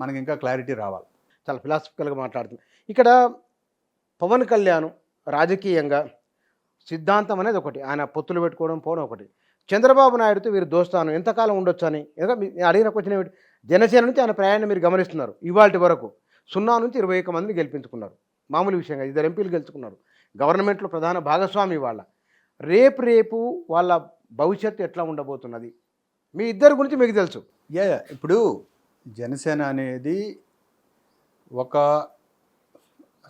మనకి ఇంకా క్లారిటీ రావాలి. చాలా ఫిలాసఫికల్గా మాట్లాడుతుంది. ఇక్కడ పవన్ కళ్యాణ్ రాజకీయంగా సిద్ధాంతం అనేది ఒకటి, ఆయన పొత్తులు పెట్టుకోవడం పోవడం ఒకటి. చంద్రబాబు నాయుడుతో వీరు దోస్తాను ఎంతకాలం ఉండొచ్చు అని అడిగిన క్వశ్చన్ ఏమిటి, జనసేన నుంచి ఆయన ప్రయాణం మీరు గమనిస్తున్నారు. ఇవాళ వరకు 0 నుంచి 21 మందిని గెలిపించుకున్నారు. మామూలు విషయంగా 2 ఎంపీలు గెలుచుకున్నారు. గవర్నమెంట్లో ప్రధాన భాగస్వామి వాళ్ళ. రేపు వాళ్ళ భవిష్యత్తు ఎట్లా ఉండబోతున్నది, మీ ఇద్దరి గురించి మీకు తెలుసు. ఇప్పుడు జనసేన అనేది ఒక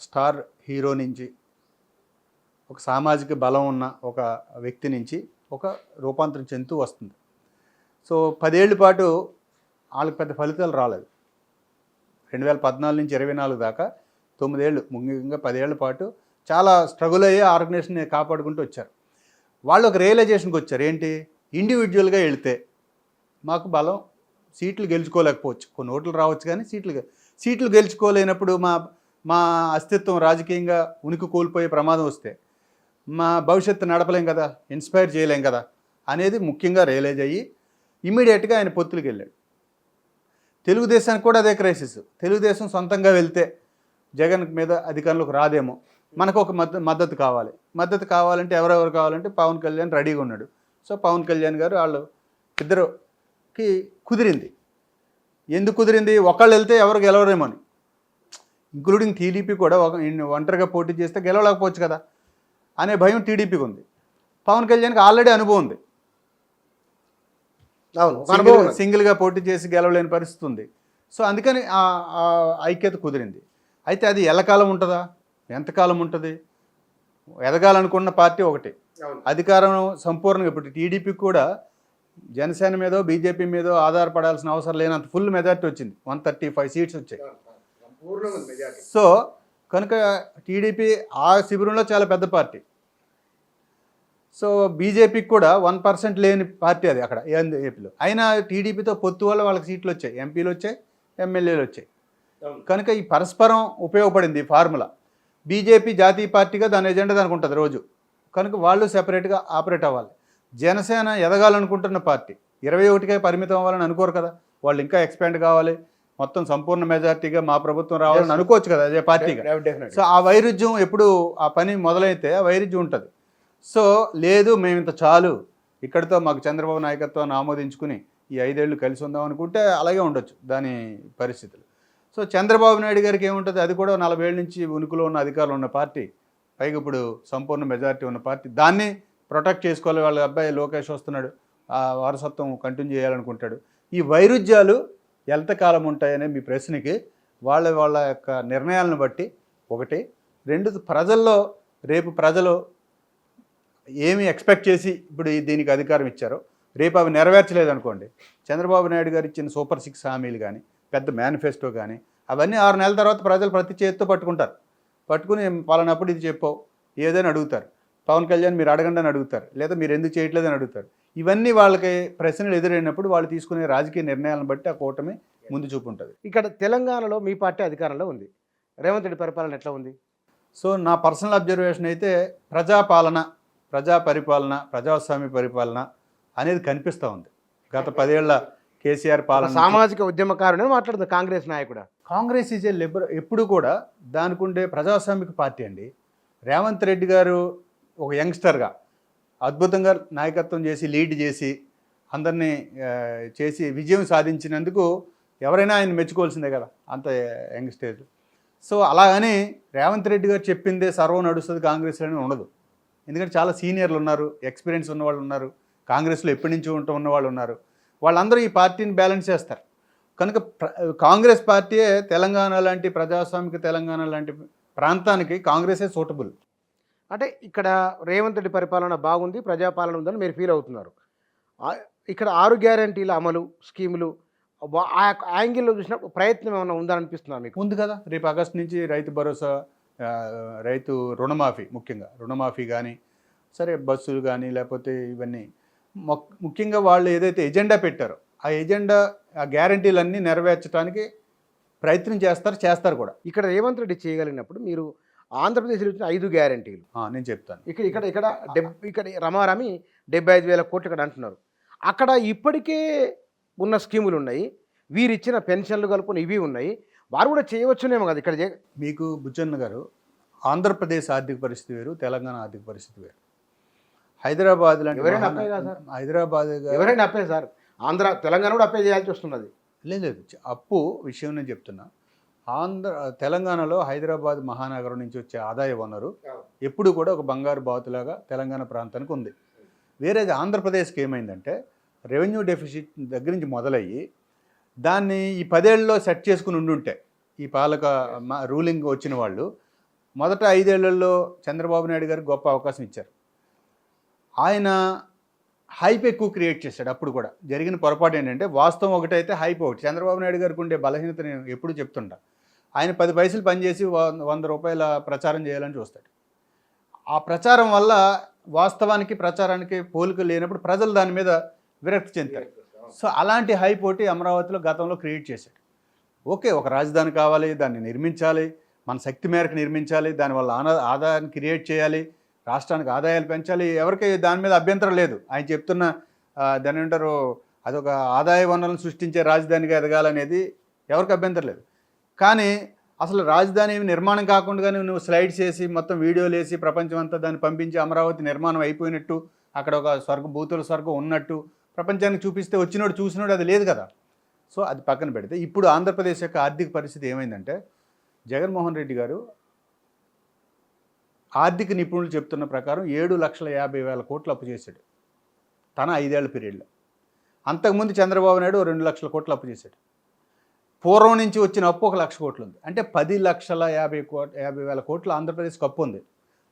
స్టార్ హీరో నుంచి, ఒక సామాజిక బలం ఉన్న ఒక వ్యక్తి నుంచి ఒక రూపాంతరం చెందుతూ వస్తుంది. సో 10 ఏళ్ల పాటు వాళ్ళకి పెద్ద ఫలితాలు రాలేదు. 2014 నుంచి 24 దాకా 9 ఏళ్ళు, ముఖ్యంగా 10 ఏళ్ల పాటు చాలా స్ట్రగుల్ అయ్యి ఆర్గనైజేషన్ కాపాడుకుంటూ వచ్చారు. వాళ్ళు ఒక రియలైజేషన్కి వచ్చారు, ఏంటి, ఇండివిజువల్గా వెళితే మాకు బలం, సీట్లు గెలుచుకోలేకపోవచ్చు, కొన్ని ఓట్లు రావచ్చు కానీ సీట్లు గెలుచుకోలేనప్పుడు మా అస్తిత్వం రాజకీయంగా ఉనికి కోల్పోయే ప్రమాదం వస్తే మా భవిష్యత్తు నడపలేం కదా, ఇన్స్పైర్ చేయలేం కదా అనేది ముఖ్యంగా రియలైజ్ అయ్యి ఇమ్మీడియట్గా ఆయన పొత్తులకు వెళ్ళాడు. తెలుగుదేశానికి కూడా అదే క్రైసిస్. తెలుగుదేశం సొంతంగా వెళ్తే జగన్ మీద అధికారంలోకి రాదేమో, మనకు ఒక మద్దతు కావాలంటే ఎవరెవరు కావాలంటే పవన్ కళ్యాణ్ రెడీగా ఉన్నాడు. సో పవన్ కళ్యాణ్ గారు వాళ్ళు ఇద్దరుకి కుదిరింది. ఎందుకు కుదిరింది, ఒకళ్ళు వెళ్తే ఎవరు గెలవరేమో అని. ఇంక్లూడింగ్ టీడీపీ కూడా ఒంటరిగా పోటీ చేస్తే గెలవలేకపోవచ్చు కదా అనే భయం టీడీపీకి ఉంది. పవన్ కళ్యాణ్కి ఆల్రెడీ అనుభవం ఉంది, సింగిల్గా పోటీ చేసి గెలవలేని పరిస్థితి ఉంది. సో అందుకని ఆ ఐక్యత కుదిరింది. అయితే అది ఎల్లకాలం ఉంటుందా, ఎంతకాలం ఉంటుంది? ఎదగాలనుకున్న పార్టీ ఒకటి, అధికారం సంపూర్ణంగా ఇప్పుడు టీడీపీకి కూడా జనసేన మీదో బీజేపీ మీదో ఆధారపడాల్సిన అవసరం లేనంత ఫుల్ మెజార్టీ వచ్చింది. 135 సీట్స్ వచ్చాయి. సో కనుక టీడీపీ ఆ శిబిరంలో చాలా పెద్ద పార్టీ. సో బీజేపీకి కూడా 1% లేని పార్టీ అది అక్కడ ఏపీలో. అయినా టీడీపీతో పొత్తు వల్ల వాళ్ళకి సీట్లు వచ్చాయి, ఎంపీలు వచ్చాయి, ఎమ్మెల్యేలు వచ్చాయి. కనుక ఈ పరస్పరం ఉపయోగపడింది ఈ ఫార్ములా. బీజేపీ జాతీయ పార్టీగా దాని ఎజెండా దానికి ఉంటుంది రోజు, కనుక వాళ్ళు సెపరేట్గా ఆపరేట్ అవ్వాలి. జనసేన ఎదగాలనుకుంటున్న పార్టీ, 21కే పరిమితం అవ్వాలని అనుకోరు కదా, వాళ్ళు ఇంకా ఎక్స్పాండ్ కావాలి, మొత్తం సంపూర్ణ మెజార్టీగా మా ప్రభుత్వం రావాలని అనుకోవచ్చు కదా అదే పార్టీగా. సో ఆ వైరుధ్యం ఎప్పుడు ఆ పని మొదలైతే ఆ వైరుధ్యం ఉంటుంది. సో లేదు మేము ఇంత చాలు, ఇక్కడితో మాకు చంద్రబాబు నాయకత్వాన్ని ఆమోదించుకుని ఈ 5 ఏళ్ళు కలిసి ఉందాం అనుకుంటే అలాగే ఉండొచ్చు దాని పరిస్థితులు. సో చంద్రబాబు నాయుడు గారికి ఏముంటుంది, అది కూడా 40 ఏళ్ళ నుంచి ఉనికిలో ఉన్న అధికారులు ఉన్న పార్టీ, పైగా ఇప్పుడు సంపూర్ణ మెజారిటీ ఉన్న పార్టీ, దాన్ని ప్రొటెక్ట్ చేసుకోవాలి. వాళ్ళ అబ్బాయి లోకేష్ వస్తున్నాడు, ఆ వారసత్వం కంటిన్యూ చేయాలనుకుంటాడు. ఈ వైరుధ్యాలు ఎంతకాలం ఉంటాయనే మీ ప్రశ్నకి వాళ్ళ యొక్క నిర్ణయాలను బట్టి ఒకటి, 2 ప్రజల్లో రేపు ప్రజలు ఏమి ఎక్స్పెక్ట్ చేసి ఇప్పుడు దీనికి అధికారం ఇచ్చారో రేపు అవి నెరవేర్చలేదనుకోండి, చంద్రబాబు నాయుడు గారు ఇచ్చిన సూపర్ 6 హామీలు కానీ పెద్ద మేనిఫెస్టో కానీ అవన్నీ 6 నెలల తర్వాత ప్రజలు ప్రతి చేతితో పట్టుకుంటారు. పట్టుకుని పలానప్పుడు ఇది చెప్పావు ఏదైనా అడుగుతారు. పవన్ కళ్యాణ్ మీరు అడగండి అని అడుగుతారు, లేదా మీరు ఎందుకు చేయట్లేదని అడుగుతారు. ఇవన్నీ వాళ్ళకి ప్రశ్నలు ఎదురైనప్పుడు వాళ్ళు తీసుకునే రాజకీయ నిర్ణయాలను బట్టి ఆ కూటమి ముందు చూపు ఉంటుంది. ఇక్కడ తెలంగాణలో మీ పార్టీ అధికారంలో ఉంది, రేవంత్ రెడ్డి పరిపాలన ఎట్లా ఉంది? సో నా పర్సనల్ అబ్జర్వేషన్ అయితే ప్రజాపాలన, ప్రజా పరిపాలన, ప్రజాస్వామ్య పరిపాలన అనేది కనిపిస్తూ ఉంది. గత 10 ఏళ్ల కేసీఆర్ పాలన. సామాజిక ఉద్యమకారుని మాట్లాడుతుంది కాంగ్రెస్ నాయకుడు. కాంగ్రెస్ ఈజ్ ఏ ఎప్పుడు కూడా దానికి ఉండే ప్రజాస్వామిక పార్టీ అండి. రేవంత్ రెడ్డి గారు ఒక యంగ్స్టర్గా అద్భుతంగా నాయకత్వం చేసి లీడ్ చేసి అందరినీ చేసి విజయం సాధించినందుకు ఎవరైనా ఆయన మెచ్చుకోవాల్సిందే కదా అంత యంగ్ స్టేజ్. సో అలాగని రేవంత్ రెడ్డి గారు చెప్పిందే సర్వం నడుస్తుంది కాంగ్రెస్లోనే ఉండదు. ఎందుకంటే చాలా సీనియర్లు ఉన్నారు, ఎక్స్పీరియన్స్ ఉన్నవాళ్ళు ఉన్నారు, కాంగ్రెస్లో ఎప్పటి నుంచి ఉన్న వాళ్ళు ఉన్నారు. వాళ్ళందరూ ఈ పార్టీని బ్యాలెన్స్ చేస్తారు. కనుక కాంగ్రెస్ పార్టీయే తెలంగాణ లాంటి ప్రజాస్వామిక తెలంగాణ లాంటి ప్రాంతానికి కాంగ్రెసే సూటబుల్. అంటే ఇక్కడ రేవంత్ రెడ్డి పరిపాలన బాగుంది, ప్రజాపాలన ఉందని మీరు ఫీల్ అవుతున్నారు. ఇక్కడ 6 గ్యారంటీల అమలు స్కీములు ఆ యాంగిల్లో చూసినప్పుడు ప్రయత్నం ఏమైనా ఉందని అనిపిస్తున్నా మీకు? ఉంది కదా. రేపు ఆగస్టు నుంచి రైతు భరోసా, ఆ, రైతు రుణమాఫీ, ముఖ్యంగా రుణమాఫీ కానీ, సరే బస్సులు కానీ, లేకపోతే ఇవన్నీ ముఖ్యంగా వాళ్ళు ఏదైతే ఎజెండా పెట్టారో ఆ ఎజెండా, ఆ గ్యారంటీలన్నీ నెరవేర్చడానికి ప్రయత్నం చేస్తారు కూడా. ఇక్కడ రేవంత్ రెడ్డి చేయగలిగినప్పుడు మీరు ఆంధ్రప్రదేశ్లో ఇచ్చిన 5 గ్యారంటీలు నేను చెప్తాను. ఇక్కడ రమారమి 75,000 కోట్లు ఇక్కడ అంటున్నారు. అక్కడ ఇప్పటికే ఉన్న స్కీములు ఉన్నాయి, వీరిచ్చిన పెన్షన్లు కలుపుకొని ఇవి ఉన్నాయి, వారు కూడా చేయవచ్చునేమో కదా ఇక్కడ. మీకు బుచ్చన్న గారు, ఆంధ్రప్రదేశ్ ఆర్థిక పరిస్థితి వేరు, తెలంగాణ ఆర్థిక పరిస్థితి వేరు. హైదరాబాద్ లాంటి ఎవరైనా అప్పే సార్, ఆంధ్ర తెలంగాణ కూడా అప్పే చేయాల్సి వస్తున్నది. లేదు, అప్పు విషయం నేను చెప్తున్నా. తెలంగాణలో హైదరాబాద్ మహానగరం నుంచి వచ్చే ఆదాయ వనరు ఎప్పుడు కూడా ఒక బంగారు బాతులాగా తెలంగాణ ప్రాంతానికి ఉంది. వేరేది ఆంధ్రప్రదేశ్కి ఏమైందంటే రెవెన్యూ డెఫిసిట్ దగ్గర నుంచి మొదలయ్యి దాన్ని ఈ 10 ఏళ్లలో సెట్ చేసుకుని ఉండుంటే, ఈ పాలక రూలింగ్ వచ్చిన వాళ్ళు మొదట 5 ఏళ్లలో చంద్రబాబు నాయుడు గారికి గొప్ప అవకాశం ఇచ్చారు. ఆయన హైప్ ఎక్కువ క్రియేట్ చేశాడు. అప్పుడు కూడా జరిగిన పొరపాటు ఏంటంటే, వాస్తవం ఒకటైతే హైప్ ఒకటి. చంద్రబాబు నాయుడు గారికి ఉండే బలహీనత నేను ఎప్పుడు చెప్తుంటా, ఆయన 10 పైసలు పనిచేసి 100 రూపాయల ప్రచారం చేయాలని చూస్తాడు. ఆ ప్రచారం వల్ల వాస్తవానికి ప్రచారానికి పోలిక లేనప్పుడు ప్రజలు దాని మీద విరక్తి చెందారు. సో అలాంటి హైప్ ఒకటి అమరావతిలో గతంలో క్రియేట్ చేశాడు. ఓకే, ఒక రాజధాని కావాలి, దాన్ని నిర్మించాలి, మన శక్తి మేరకు నిర్మించాలి, దానివల్ల ఆదాయాన్ని క్రియేట్ చేయాలి, రాష్ట్రానికి ఆదాయాలు పెంచాలి, ఎవరికి దాని మీద అభ్యంతరం లేదు. ఆయన చెప్తున్న దాని ఏమంటారు, అదొక ఆదాయ వనరులను సృష్టించే రాజధానిగా ఎదగాలనేది ఎవరికి అభ్యంతరం లేదు. కానీ అసలు రాజధాని నిర్మాణం కాకుండానే నువ్వు స్లైడ్స్ వేసి మొత్తం వీడియోలు వేసి ప్రపంచం అంతా దాన్ని పంపించి అమరావతి నిర్మాణం అయిపోయినట్టు, అక్కడ ఒక భూతుల స్వర్గం ఉన్నట్టు ప్రపంచానికి చూపిస్తే వచ్చినోడు చూసినోడు అది లేదు కదా. సో అది పక్కన పెడితే ఇప్పుడు ఆంధ్రప్రదేశ్ యొక్క ఆర్థిక పరిస్థితి ఏమైందంటే, జగన్మోహన్ రెడ్డి గారు ఆర్థిక నిపుణులు చెప్తున్న ప్రకారం 7,50,000 కోట్లు అప్పు చేశాడు తన 5 ఏళ్ల పీరియడ్లో. అంతకుముందు చంద్రబాబు నాయుడు 2,00,000 కోట్లు అప్పు చేశాడు. పూర్వం నుంచి వచ్చిన అప్పు 1,00,000 కోట్లు ఉంది. అంటే 10,50,000 కోట్లు ఆంధ్రప్రదేశ్కి అప్పు ఉంది.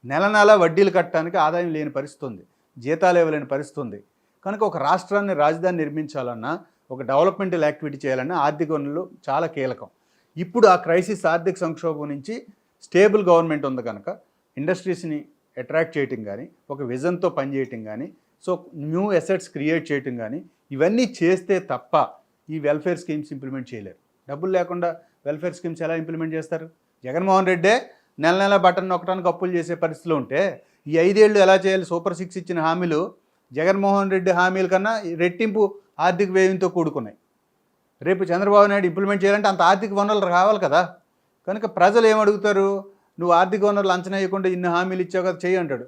నెల వడ్డీలు కట్టడానికి ఆదాయం లేని పరిస్థితి ఉంది, జీతాలు ఇవ్వలేని పరిస్థితి ఉంది. కనుక ఒక రాష్ట్రాన్ని రాజధాని నిర్మించాలన్నా, ఒక డెవలప్మెంటల్ యాక్టివిటీ చేయాలన్నా ఆర్థిక వనరులు చాలా కీలకం. ఇప్పుడు ఆ క్రైసిస్, ఆర్థిక సంక్షోభం నుంచి స్టేబుల్ గవర్నమెంట్ ఉంది కనుక ఇండస్ట్రీస్ని అట్రాక్ట్ చేయటం కానీ, ఒక విజన్తో పనిచేయటం కానీ, సో న్యూ అసెట్స్ క్రియేట్ చేయటం కానీ, ఇవన్నీ చేస్తే తప్ప ఈ వెల్ఫేర్ స్కీమ్స్ ఇంప్లిమెంట్ చేయలేరు. డబ్బులు లేకుండా వెల్ఫేర్ స్కీమ్స్ ఎలా ఇంప్లిమెంట్ చేస్తారు? జగన్మోహన్ రెడ్డే నెల బటన్ నొక్కడానికి అప్పులు చేసే పరిస్థితిలో ఉంటే ఈ 5 ఏళ్ళు ఎలా చేయాలి? సూపర్ 6 ఇచ్చిన హామీలు జగన్మోహన్ రెడ్డి హామీల కన్నా రెట్టింపు ఆర్థిక వ్యయంతో కూడుకున్నాయి. రేపు చంద్రబాబు నాయుడు ఇంప్లిమెంట్ చేయాలంటే అంత ఆర్థిక వనరులు కావాలి కదా. కనుక ప్రజలు ఏమడుగుతారు? నువ్వు ఆర్థిక వనరులు అంచనా వేయకుండా ఇన్ని హామీలు ఇచ్చావు కదా, చేయి అంటాడు.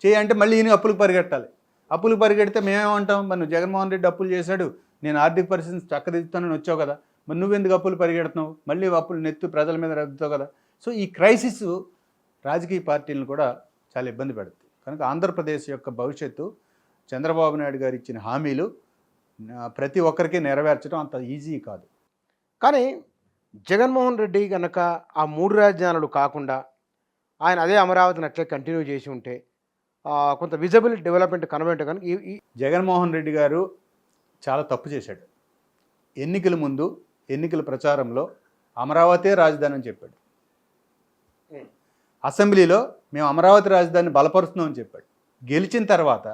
చేయి అంటే మళ్ళీ ఈయన అప్పులకు పరిగెట్టాలి. అప్పులకు పరిగెడితే మేమేమంటాం? మరి నువ్వు జగన్మోహన్ రెడ్డి అప్పులు చేశాడు, నేను ఆర్థిక పరిస్థితిని చక్కదిద్దుతానని వచ్చావు కదా, మరి నువ్వెందుకు అప్పులు పరిగెడుతున్నావు? మళ్ళీ అప్పులు నెత్తు ప్రజల మీద రద్దుతావు కదా. సో ఈ క్రైసిస్ రాజకీయ పార్టీలను కూడా చాలా ఇబ్బంది పెడుతుంది. కనుక ఆంధ్రప్రదేశ్ యొక్క భవిష్యత్తు చంద్రబాబు నాయుడు గారు ఇచ్చిన హామీలు ప్రతి ఒక్కరికి నెరవేర్చడం అంత ఈజీ కాదు. కానీ జగన్మోహన్ రెడ్డి కనుక ఆ 3 రాజధానులు కాకుండా ఆయన అదే అమరావతిని అట్లే కంటిన్యూ చేసి ఉంటే కొంత విజిబుల్ డెవలప్మెంట్ కనబెట్టే కనుక జగన్మోహన్ రెడ్డి గారు చాలా తప్పు చేశాడు. ఎన్నికల ముందు ఎన్నికల ప్రచారంలో అమరావతి రాజధాని అని చెప్పాడు. అసెంబ్లీలో మేము అమరావతి రాజధానిని బలపరుస్తున్నామని చెప్పాడు. గెలిచిన తర్వాత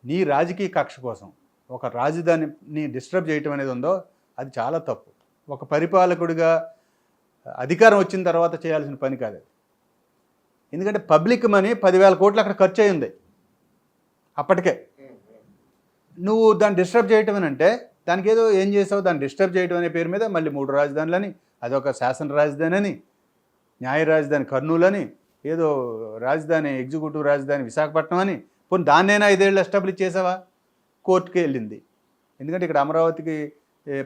నీ రాజకీయ కక్ష కోసం ఒక రాజధానిని డిస్టర్బ్ చేయటం అనేది ఉందో అది చాలా తప్పు. ఒక పరిపాలకుడిగా అధికారం వచ్చిన తర్వాత చేయాల్సిన పని కాదు అది. ఎందుకంటే పబ్లిక్ మనీ 10,000 కోట్లు అక్కడ ఖర్చు అయ్యింది అప్పటికే. నువ్వు దాన్ని డిస్టర్బ్ చేయటం అని అంటే దానికి ఏదో ఏం చేసావు, దాన్ని డిస్టర్బ్ చేయడం అనే పేరు మీద మళ్ళీ 3 రాజధానులని, అదొక శాసన రాజధాని అని, న్యాయ రాజధాని కర్నూలు అని, ఏదో రాజధాని ఎగ్జిక్యూటివ్ రాజధాని విశాఖపట్నం అని, పోనీ దాన్నైనా 5 ఏళ్ళు ఎస్టాబ్లిష్ చేసావా? కోర్టుకి వెళ్ళింది. ఎందుకంటే ఇక్కడ అమరావతికి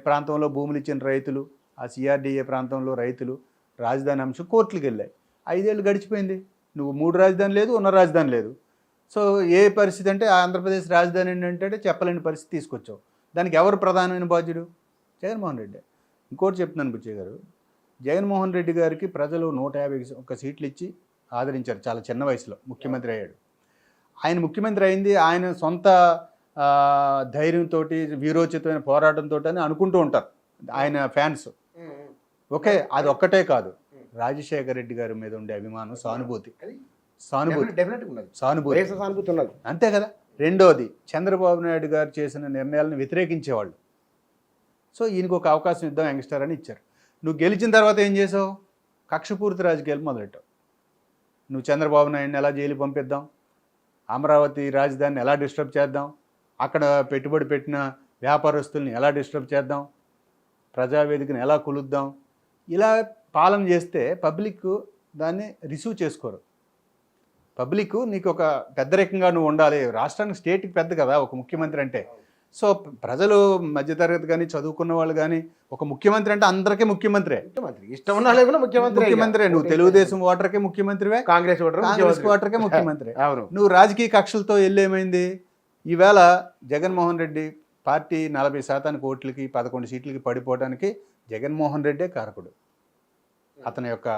ప్రాంతంలో భూములు ఇచ్చిన రైతులు, ఆ సిఆర్డీఏ ప్రాంతంలో రైతులు, రాజధాని అంశం కోర్టులకు వెళ్ళాయి. 5 ఏళ్ళు గడిచిపోయింది, నువ్వు 3 రాజధాని లేదు, ఉన్న రాజధాని లేదు. సో ఏ పరిస్థితి అంటే ఆంధ్రప్రదేశ్ రాజధాని ఏంటంటే చెప్పలేని పరిస్థితి తీసుకొచ్చావు. దానికి ఎవరు ప్రధానమైన బాధ్యుడు? జగన్మోహన్ రెడ్డి. ఇంకోటి చెప్తున్నాను బుచ్చయ్య గారు, జగన్మోహన్ రెడ్డి గారికి ప్రజలు 151 సీట్లు ఇచ్చి ఆదరించారు. చాలా చిన్న వయసులో ముఖ్యమంత్రి అయ్యాడు. ఆయన ముఖ్యమంత్రి అయింది ఆయన సొంత ధైర్యంతో, వీరోచితమైన పోరాటంతో అని అనుకుంటూ ఉంటారు. ఆయన ఫ్యాన్స్. ఓకే, అది ఒక్కటే కాదు, రాజశేఖర రెడ్డి గారి మీద ఉండే అభిమానం, సానుభూతి సానుభూతి ఉన్నది. అంతే కదా. రెండోది, చంద్రబాబు నాయుడు గారు చేసిన నిర్ణయాలను వ్యతిరేకించేవాళ్ళు. సో ఈయనకు ఒక అవకాశం ఇద్దాం యంగ్స్టర్ అని ఇచ్చారు. నువ్వు గెలిచిన తర్వాత ఏం చేసావు? కక్షపూర్తి రాజకీయాలు మొదలెట్టావు. నువ్వు చంద్రబాబు నాయుడిని ఎలా జైలు పంపిద్దాం, అమరావతి రాజధానిని ఎలా డిస్టర్బ్ చేద్దాం, అక్కడ పెట్టుబడి పెట్టిన వ్యాపారస్తుల్ని ఎలా డిస్టర్బ్ చేద్దాం, ప్రజావేదికను ఎలా కొలుద్దాం, ఇలా పాలన చేస్తే పబ్లిక్ దాన్ని రిసీవ్ చేసుకోరు. పబ్లిక్ నీకు ఒక పెద్దరికంగా నువ్వు ఉండాలి. రాష్ట్రానికి స్టేట్కి పెద్ద కదా ఒక ముఖ్యమంత్రి అంటే. సో ప్రజలు మధ్యతరగతి కానీ చదువుకున్న వాళ్ళు కానీ ఒక ముఖ్యమంత్రి అంటే అందరికీ ముఖ్యమంత్రి. ఇష్టం ఉన్నా లేకుండా ముఖ్యమంత్రి. నువ్వు తెలుగుదేశం ఓటర్కే ముఖ్యమంత్రివే, కాంగ్రెస్ ఓటర్కే ముఖ్యమంత్రి. నువ్వు రాజకీయ కక్షలతో వెళ్ళేమైంది? ఈవేళ జగన్మోహన్ రెడ్డి పార్టీ 40% ఓట్లకి 11 సీట్లకి పడిపోవడానికి జగన్మోహన్ రెడ్డే కారకుడు. అతని యొక్క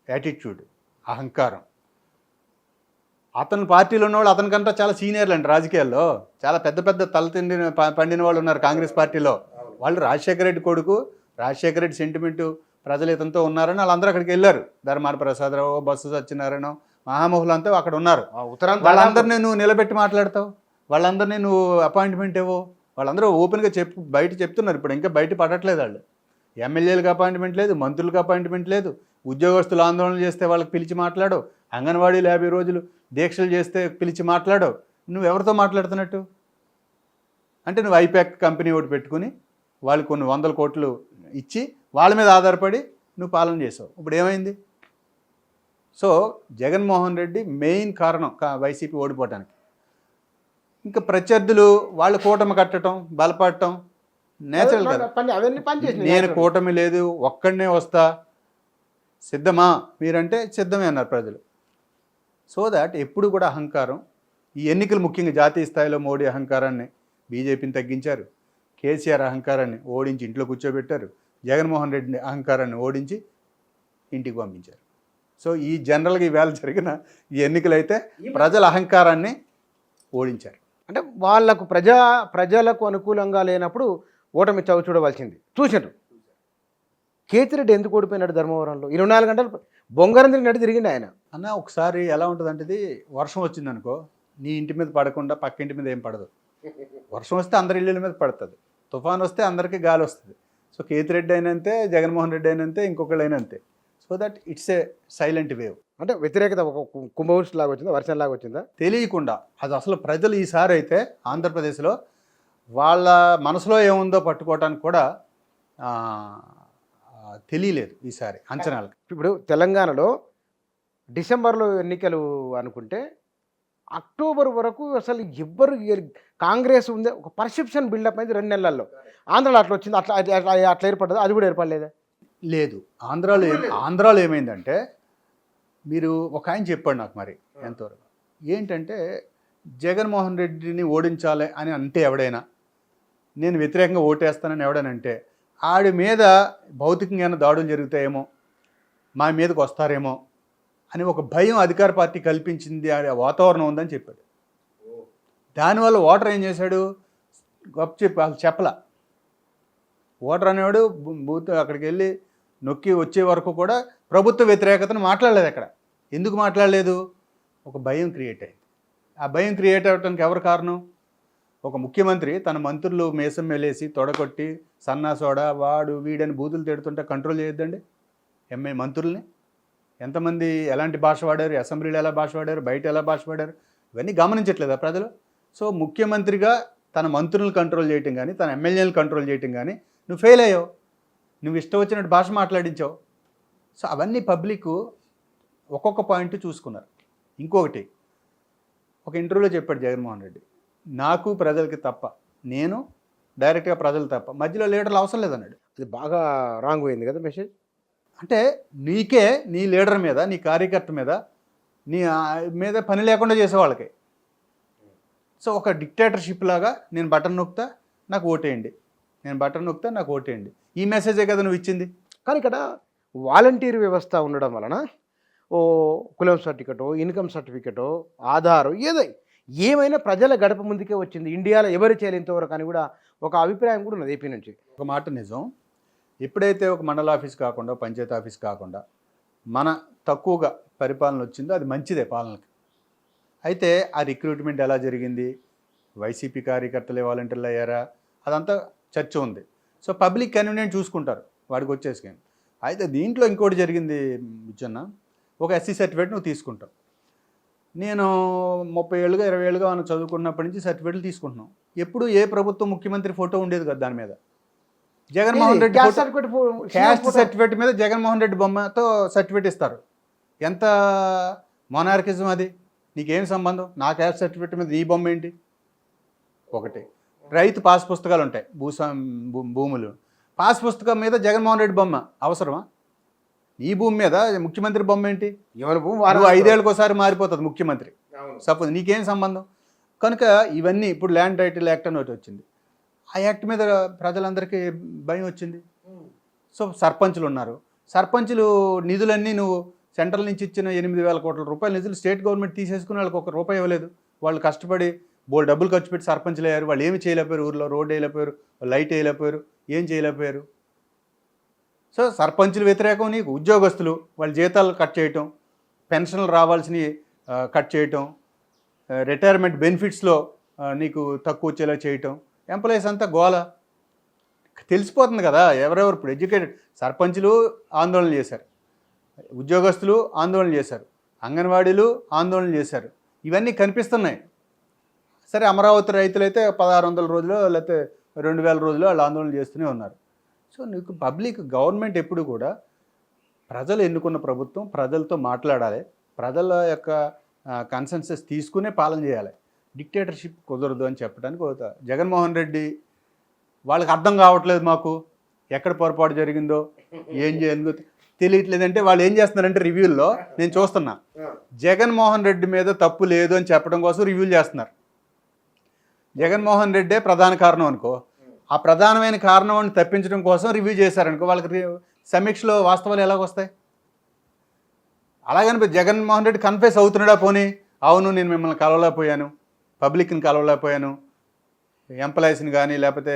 యాటిట్యూడ్, అహంకారం. అతని పార్టీలో ఉన్న వాళ్ళు అతనికంటే చాలా సీనియర్లు అండి రాజకీయాల్లో. చాలా పెద్ద పెద్ద పండిన వాళ్ళు ఉన్నారు కాంగ్రెస్ పార్టీలో. వాళ్ళు రాజశేఖర రెడ్డి కొడుకు, రాజశేఖర రెడ్డి సెంటిమెంటు ప్రజలు ఇతనితో ఉన్నారని వాళ్ళందరూ అక్కడికి వెళ్ళారు. ధర్మాన ప్రసాదరావు, బొత్స సత్యనారాయణ, మహామహులు అంతా అక్కడ ఉన్నారు. వాళ్ళందరినీ నువ్వు నిలబెట్టి మాట్లాడతావు, వాళ్ళందరినీ నువ్వు అపాయింట్మెంట్ ఇవ్వవు. వాళ్ళందరూ ఓపెన్గా బయట చెప్తున్నారు. ఇప్పుడు ఇంకా బయట పడట్లేదు వాళ్ళు. ఎమ్మెల్యేలకు అపాయింట్మెంట్ లేదు, మంత్రులకు అపాయింట్మెంట్ లేదు, ఉద్యోగస్తులు ఆందోళన చేస్తే వాళ్ళకి పిలిచి మాట్లాడవు, అంగన్వాడీలు 50 రోజులు దీక్షలు చేస్తే పిలిచి మాట్లాడవు. నువ్వు ఎవరితో మాట్లాడుతున్నట్టు? అంటే నువ్వు ఐపాక్ కంపెనీ ఒకటి పెట్టుకుని వాళ్ళు కొన్ని 100 కోట్లు ఇచ్చి వాళ్ళ మీద ఆధారపడి నువ్వు పాలన చేసావు. ఇప్పుడు ఏమైంది? సో జగన్మోహన్ రెడ్డి మెయిన్ కారణం వైసీపీ ఓడిపోవటానికి. ఇంకా ప్రత్యర్థులు వాళ్ళ కూటమి కట్టడం, బలపడటం నేచురల్ కదా. నేను కూటమి లేదు, ఒక్కడనే వస్తా, సిద్ధమా మీరంటే సిద్ధమే అన్నారు ప్రజలు. సో దాట్ ఎప్పుడు కూడా అహంకారం. ఈ ఎన్నికలు ముఖ్యంగా జాతీయ స్థాయిలో మోడీ అహంకారాన్ని, బీజేపీని తగ్గించారు. కేసీఆర్ అహంకారాన్ని ఓడించి ఇంట్లో కూర్చోబెట్టారు. జగన్మోహన్ రెడ్డిని అహంకారాన్ని ఓడించి ఇంటికి పంపించారు. సో ఈ జనరల్గా ఈవేళ జరిగిన ఈ ఎన్నికలు అయితే ప్రజల అహంకారాన్ని ఓడించారు. అంటే వాళ్లకు ప్రజలకు అనుకూలంగా లేనప్పుడు ఓటమి చవి చూడవలసింది చూసారు. కేతిరెడ్డి ఎందుకు ఓడిపోయినాడు ధర్మవరంలో? 24 గంటలు బొంగరం నడి తిరిగింది ఆయన. అన్న ఒకసారి ఎలా ఉంటుందంటే, ఇది వర్షం వచ్చిందనుకో, నీ ఇంటి మీద పడకుండా పక్క ఇంటి మీద ఏం పడదు. వర్షం వస్తే అందరి ఇళ్ళ మీద పడుతుంది, తుఫాన్ వస్తే అందరికీ గాలి వస్తుంది. సో కేతిరెడ్డి అయినంతే, జగన్మోహన్ రెడ్డి అయినంతే, ఇంకొకళ్ళు అయినంతే. So that it's a silent wave. అంటే వ్యతిరేకత ఒక కుంభవృష్టి లాగా వచ్చిందా, వర్షం లాగా వచ్చిందా తెలియకుండా. అది అసలు ప్రజలు ఈసారి అయితే ఆంధ్రప్రదేశ్లో వాళ్ళ మనసులో ఏముందో పట్టుకోవటానికి కూడా తెలియలేదు ఈసారి అంచనాలకు. ఇప్పుడు తెలంగాణలో డిసెంబర్లో ఎన్నికలు అనుకుంటే అక్టోబర్ వరకు అసలు ఎవ్వరు కాంగ్రెస్ ఉంది ఒక పర్సెప్షన్ బిల్డప్ అయింది 2 నెలల్లో. ఆంధ్రాలో అట్లా వచ్చింది, అట్లా ఏర్పడ్డది, అది కూడా ఏర్పడలేదా? లేదు. ఆంధ్రాలో ఏమైందంటే, మీరు ఒక ఆయన చెప్పాడు నాకు మరి ఎంతవరకు, ఏంటంటే జగన్మోహన్ రెడ్డిని ఓడించాలి అని అంటే ఎవడైనా, నేను వ్యతిరేకంగా ఓటేస్తానని ఎవడనంటే ఆడి మీద భౌతికంగా దాడులు జరుగుతాయేమో, మా మీదకి వస్తారేమో అని ఒక భయం అధికార పార్టీ కల్పించింది, వాతావరణం ఉందని చెప్పాడు. దానివల్ల ఓటర్ ఏం చేశాడు, గొప్ప వాళ్ళు చెప్పలా. ఓటర్ అనేవాడు బూత్ అక్కడికి వెళ్ళి నొక్కి వచ్చే వరకు కూడా ప్రభుత్వ వ్యతిరేకతను మాట్లాడలేదు. అక్కడ ఎందుకు మాట్లాడలేదు? ఒక భయం క్రియేట్ అయింది. ఆ భయం క్రియేట్ అవ్వడానికి ఎవరు కారణం? ఒక ముఖ్యమంత్రి తన మంత్రులు మేసం మెలేసి తొడగొట్టి సన్నాసోడా వాడు వీడని బూతులు తిడుతుంటే కంట్రోల్ చేయొద్దండి మంత్రుల్ని. ఎంతమంది ఎలాంటి భాష వాడారు, అసెంబ్లీలో ఎలా భాష వాడారు, బయట ఎలా భాష వాడారు, ఇవన్నీ గమనించట్లేదా ప్రజలు? సో ముఖ్యమంత్రిగా తన మంత్రులను కంట్రోల్ చేయటం కానీ, తన ఎమ్మెల్యేలను కంట్రోల్ చేయటం కానీ నువ్వు ఫెయిల్ అయ్యావు. నువ్వు ఇష్టం వచ్చినట్టు భాష మాట్లాడించావు. సో అవన్నీ పబ్లిక్ ఒక్కొక్క పాయింట్ చూసుకున్నారు. ఇంకొకటి, ఒక ఇంటర్వ్యూలో చెప్పాడు జగన్మోహన్ రెడ్డి, నాకు ప్రజలకి తప్ప, నేను డైరెక్ట్గా ప్రజలు తప్ప, మధ్యలో లీడర్లు అవసరం లేదన్నాడు. అది బాగా రాంగ్ పోయింది కదా మెసేజ్. అంటే నీకే, నీ లీడర్ మీద, నీ కార్యకర్త మీద, నీ మీద పని లేకుండా చేసేవాళ్ళకి. సో ఒక డిక్టేటర్షిప్ లాగా నేను బటన్ నొక్కుతా నాకు ఓటేయండి, నేను బటన్ నొక్కుతా నాకు ఓటేయండి, ఈ మెసేజే కదా నువ్వు ఇచ్చింది. కానీ ఇక్కడ వాలంటీర్ వ్యవస్థ ఉండడం వలన ఓ కులం సర్టిఫికెటో, ఇన్కమ్ సర్టిఫికెటో, ఆధారు ఏమైనా ప్రజల గడప ముందుకే వచ్చింది. ఇండియాలో ఎవరు చేయలేంతవరకు అని కూడా ఒక అభిప్రాయం కూడా ఉన్నది ఏపీ నుంచి. ఒక మాట నిజం, ఎప్పుడైతే ఒక మండల ఆఫీస్ కాకుండా పంచాయతీ ఆఫీస్ కాకుండా మన తక్కువగా పరిపాలన వచ్చిందో అది మంచిదే పాలనకి. అయితే ఆ రిక్రూట్మెంట్ ఎలా జరిగింది, వైసీపీ కార్యకర్తలే వాలంటీర్లు అయ్యారా, అదంతా చర్చ ఉంది. సో పబ్లిక్ కన్వీనియంట్ చూసుకుంటారు వాడికి వచ్చేసి. అయితే దీంట్లో ఇంకోటి జరిగింది బుచ్చన్న, ఒక ఎస్సీ సర్టిఫికేట్ నువ్వు తీసుకుంటావు. నేను 30 ఏళ్ళుగా 20 ఏళ్ళుగా మనం చదువుకున్నప్పటి నుంచి సర్టిఫికేట్లు తీసుకుంటున్నాం. ఎప్పుడు ఏ ప్రభుత్వం ముఖ్యమంత్రి ఫోటో ఉండేది కదా దాని మీద. జగన్మోహన్ రెడ్డి క్యాస్ట్ సర్టిఫికేట్ మీద జగన్మోహన్ రెడ్డి బొమ్మతో సర్టిఫికేట్ ఇస్తారు. ఎంత మొనార్కిజం అది, నీకేం సంబంధం? నా క్యాస్ట్ సర్టిఫికేట్ మీద ఈ బొమ్మ ఏంటి? ఒకటి. రైతు పాస్ పుస్తకాలు ఉంటాయి, భూములు, పాస్ పుస్తకం మీద జగన్మోహన్ రెడ్డి బొమ్మ అవసరమా? ఈ భూమి మీద ముఖ్యమంత్రి బొమ్మ ఏంటి? ఎవరి భూమి 5 ఏళ్ళకి ఒకసారి మారిపోతుంది ముఖ్యమంత్రి. సపోజ్ నీకేం సంబంధం? కనుక ఇవన్నీ ఇప్పుడు ల్యాండ్ టైటిల్ యాక్ట్ అని ఒకటి వచ్చింది. ఆ యాక్ట్ మీద ప్రజలందరికీ భయం వచ్చింది. సో సర్పంచులు ఉన్నారు, సర్పంచులు నిధులన్నీ నువ్వు సెంట్రల్ నుంచి ఇచ్చిన 8,000 కోట్ల రూపాయల నిధులు స్టేట్ గవర్నమెంట్ తీసేసుకుని వాళ్ళకి ₹1 ఇవ్వలేదు. వాళ్ళు కష్టపడి డబ్బులు ఖర్చు పెట్టి సర్పంచులు అయ్యారు. వాళ్ళు ఏమి చేయలేకపోయారు, ఊర్లో రోడ్డు వేయలేకపోయారు, లైట్ వేయలేకపోయారు, ఏం చేయలేకపోయారు. సో సర్పంచులు వ్యతిరేకం నీకు, ఉద్యోగస్తులు వాళ్ళ జీతాలు కట్ చేయటం, పెన్షన్లు రావాల్సినవి కట్ చేయటం, రిటైర్మెంట్ బెనిఫిట్స్లో నీకు తక్కువ వచ్చేలా చేయటం, ఎంప్లాయీస్ అంతా గోల తెలిసిపోతుంది కదా ఎవరెవరు. ఇప్పుడు ఎడ్యుకేటెడ్ సర్పంచులు ఆందోళన చేశారు, ఉద్యోగస్తులు ఆందోళన చేశారు, అంగన్వాడీలు ఆందోళన చేశారు, ఇవన్నీ కనిపిస్తున్నాయి. సరే అమరావతి రైతులైతే 1600 రోజులు లేకపోతే 2000 రోజులు వాళ్ళు ఆందోళన చేస్తూనే ఉన్నారు. సో నీకు పబ్లిక్ గవర్నమెంట్ ఎప్పుడు కూడా ప్రజలు ఎన్నుకున్న ప్రభుత్వం ప్రజలతో మాట్లాడాలి, ప్రజల యొక్క కన్సెన్సస్ తీసుకునే పాలన చేయాలి. డిక్టేటర్షిప్ కుదరదు అని చెప్పడానికి పోతా. జగన్మోహన్ రెడ్డి వాళ్ళకి అర్థం కావట్లేదు, మాకు ఎక్కడ పొరపాటు జరిగిందో ఏం చేయాలో తెలియట్లేదంటే వాళ్ళు ఏం చేస్తున్నారంటే రివ్యూల్లో నేను చూస్తున్నా, జగన్మోహన్ రెడ్డి మీద తప్పు లేదు అని చెప్పడం కోసం రివ్యూలు చేస్తున్నారు. జగన్మోహన్ రెడ్డే ప్రధాన కారణం అనుకో, ఆ ప్రధానమైన కారణం అని తప్పించడం కోసం రివ్యూ చేశారనుకో, వాళ్ళకి సమీక్షలో వాస్తవాలు ఎలాగొస్తాయి? అలాగని జగన్మోహన్ రెడ్డి కన్ఫెస్ అవుతున్నాడా? పోనీ అవును నేను మిమ్మల్ని కలవలేకపోయాను, పబ్లిక్ని కలవలేకపోయాను, ఎంప్లాయీస్ని కానీ లేకపోతే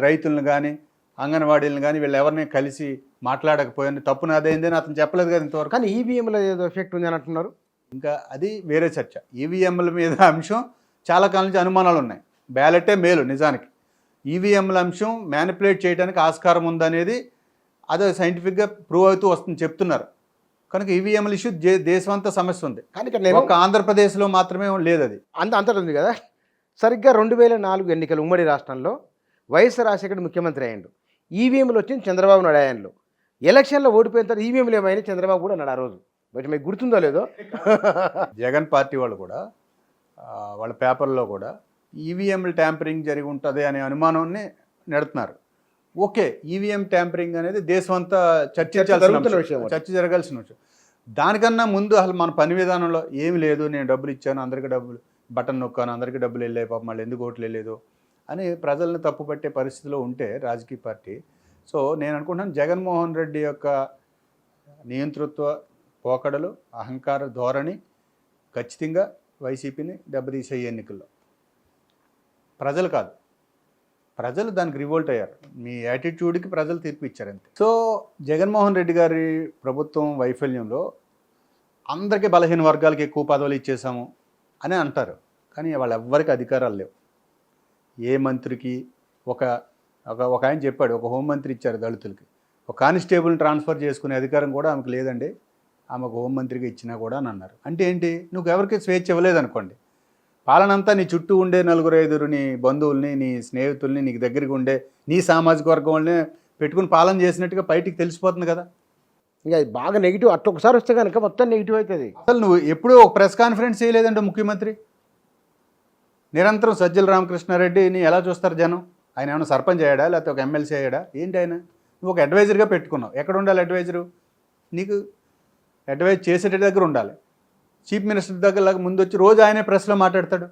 రైతులను కానీ అంగన్వాడీలను కానీ వీళ్ళు ఎవరిని కలిసి మాట్లాడకపోయాను, తప్పు నాదేంది అని అతను చెప్పలేదు కదా ఇంతవరకు. కానీ ఈవీఎంల ఏదో ఎఫెక్ట్ ఉంది అని అంటున్నారు. ఇంకా అది వేరే చర్చ. ఈవీఎంల మీద అంశం చాలా కాలం నుంచి అనుమానాలు ఉన్నాయి. బ్యాలెటే మేలు నిజానికి, ఈవీఎంల అంశం మ్యానిపులేట్ చేయడానికి ఆస్కారం ఉందనేది అదే సైంటిఫిక్గా ప్రూవ్ అవుతూ వస్తుంది చెప్తున్నారు. కనుక ఈవీఎంల ఇష్యూ దేశమంతా సమస్య ఉంది, కానీ ఒక ఆంధ్రప్రదేశ్లో మాత్రమే లేదు. అది అంతటా ఉంది కదా. సరిగ్గా 2004 ఎన్నికలు ఉమ్మడి రాష్ట్రంలో వైఎస్ రాజశేఖర్ ముఖ్యమంత్రి అయ్యాడు. ఈవీఎంలు వచ్చింది చంద్రబాబు నాయుడు అయ్యాన్లో. ఎలక్షన్లో ఓడిపోయిన తర్వాత ఈవీఎంలు ఏమైనా చంద్రబాబు కూడా అన్నాడు ఆ రోజు. బట్ మీకు గుర్తుందో లేదో, జగన్ పార్టీ వాళ్ళు కూడా వాళ్ళ పేపర్లో కూడా ఈవీఎంలు ట్యాంపరింగ్ జరిగి ఉంటుంది అనే అనుమానాన్ని నెడుతున్నారు. ఓకే, ఈవీఎం ట్యాంపరింగ్ అనేది దేశమంతా చర్చ జరగాల్సిన విషయం. దానికన్నా ముందు అసలు మన పని విధానంలో ఏమి లేదు, నేను డబ్బులు ఇచ్చాను, అందరికీ డబ్బులు బటన్ నొక్కాను, అందరికీ డబ్బులు వెళ్ళాయి, పాపం మళ్ళీ ఎందుకు ఓట్లు వెళ్ళలేదు అని ప్రజలను తప్పుపట్టే పరిస్థితిలో ఉంటే రాజకీయ పార్టీ. సో నేను అనుకుంటున్నాను జగన్మోహన్ రెడ్డి యొక్క నియంతృత్వ పోకడలు, అహంకార ధోరణి ఖచ్చితంగా వైసీపీని దెబ్బతీసే ఎన్నికల్లో. ప్రజలు కాదు, ప్రజలు దానికి రివోల్ట్ అయ్యారు. మీ యాటిట్యూడ్కి ప్రజలు తీర్పు ఇచ్చారు అంతే. సో జగన్మోహన్ రెడ్డి గారి ప్రభుత్వం వైఫల్యంలో అందరికీ బలహీన వర్గాలకి ఎక్కువ పదవులు ఇచ్చేసాము అని అంటారు, కానీ వాళ్ళు ఎవ్వరికి అధికారాలు లేవు. ఏ మంత్రికి ఒక ఆయన చెప్పాడు, ఒక హోంమంత్రి ఇచ్చారు దళితులకి, ఒక కానిస్టేబుల్ని ట్రాన్స్ఫర్ చేసుకునే అధికారం కూడా ఆమెకు లేదండి, ఆమెకు హోంమంత్రిగా ఇచ్చినా కూడా అని అన్నారు. అంటే ఏంటి, నువ్వు ఎవరికి స్వేచ్ఛ ఇవ్వలేదనుకోండి, పాలనంతా నీ చుట్టూ ఉండే 4-5 నీ బంధువుల్ని, నీ స్నేహితుల్ని, నీకు దగ్గరికి ఉండే నీ సామాజిక వర్గం వాళ్ళని పెట్టుకుని పాలన చేసినట్టుగా బయటికి తెలిసిపోతుంది కదా. ఇంకా బాగా నెగిటివ్ అట్లా ఒకసారి వస్తే కనుక మొత్తం నెగిటివ్ అవుతుంది. అసలు నువ్వు ఎప్పుడూ ఒక ప్రెస్ కాన్ఫరెన్స్ చేయలేదంటే ముఖ్యమంత్రి, నిరంతరం సజ్జల రామకృష్ణారెడ్డిని ఎలా చూస్తారు జనం? ఆయన ఏమైనా సర్పంచ్ అయ్యాడా లేకపోతే ఒక ఎమ్మెల్సీ అయ్యాడా ఏంటి? ఆయన నువ్వు ఒక అడ్వైజర్గా పెట్టుకున్నావు. ఎక్కడ ఉండాలి అడ్వైజరు? నీకు అడ్వైజ్ చేసేట దగ్గర ఉండాలి. చీఫ్ మినిస్టర్ దగ్గర ముందు వచ్చి రోజు ఆయనే ప్రెస్లో మాట్లాడతాడు.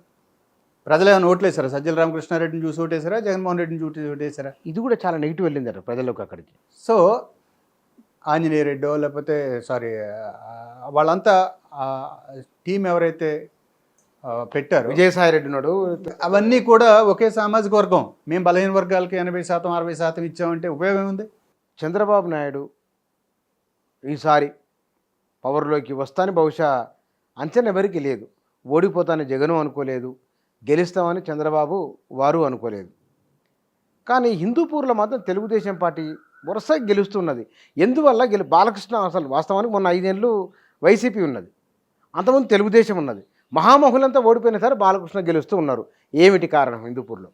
ప్రజలు ఏమైనా ఓట్లేసారా? సజ్జల రామకృష్ణారెడ్డిని చూసి ఓటేసారా? జగన్మోహన్ రెడ్డిని చూసి ఓటేసారా? ఇది కూడా చాలా నెగిటివ్ వెళ్ళిందట ప్రజలకు అక్కడికి. సో ఆంజనేయ రెడ్డో లేకపోతే వాళ్ళంతా టీం ఎవరైతే పెట్టారు, విజయసాయి రెడ్డి ఉన్నాడు, అవన్నీ కూడా ఒకే సామాజిక వర్గం. మేము బలహీన వర్గాలకి 80%, 60% ఇచ్చామంటే ఉపయోగం ఉంది? చంద్రబాబు నాయుడు ఈసారి పవర్లోకి వస్తాని బహుశా అంచనా ఎవరికి లేదు. ఓడిపోతానని జగను అనుకోలేదు, గెలుస్తామని చంద్రబాబు వారు అనుకోలేదు. కానీ హిందూపూర్లో మాత్రం తెలుగుదేశం పార్టీ వరుసగా గెలుస్తున్నది. ఎందువల్ల బాలకృష్ణ అసలు వాస్తవానికి మొన్న 5 ఏళ్ళు వైసీపీ ఉన్నది, అంతకుముందు తెలుగుదేశం ఉన్నది. మహామహులంతా ఓడిపోయిన సరే బాలకృష్ణ గెలుస్తూ ఉన్నారు. ఏమిటి కారణం హిందూపూర్లో?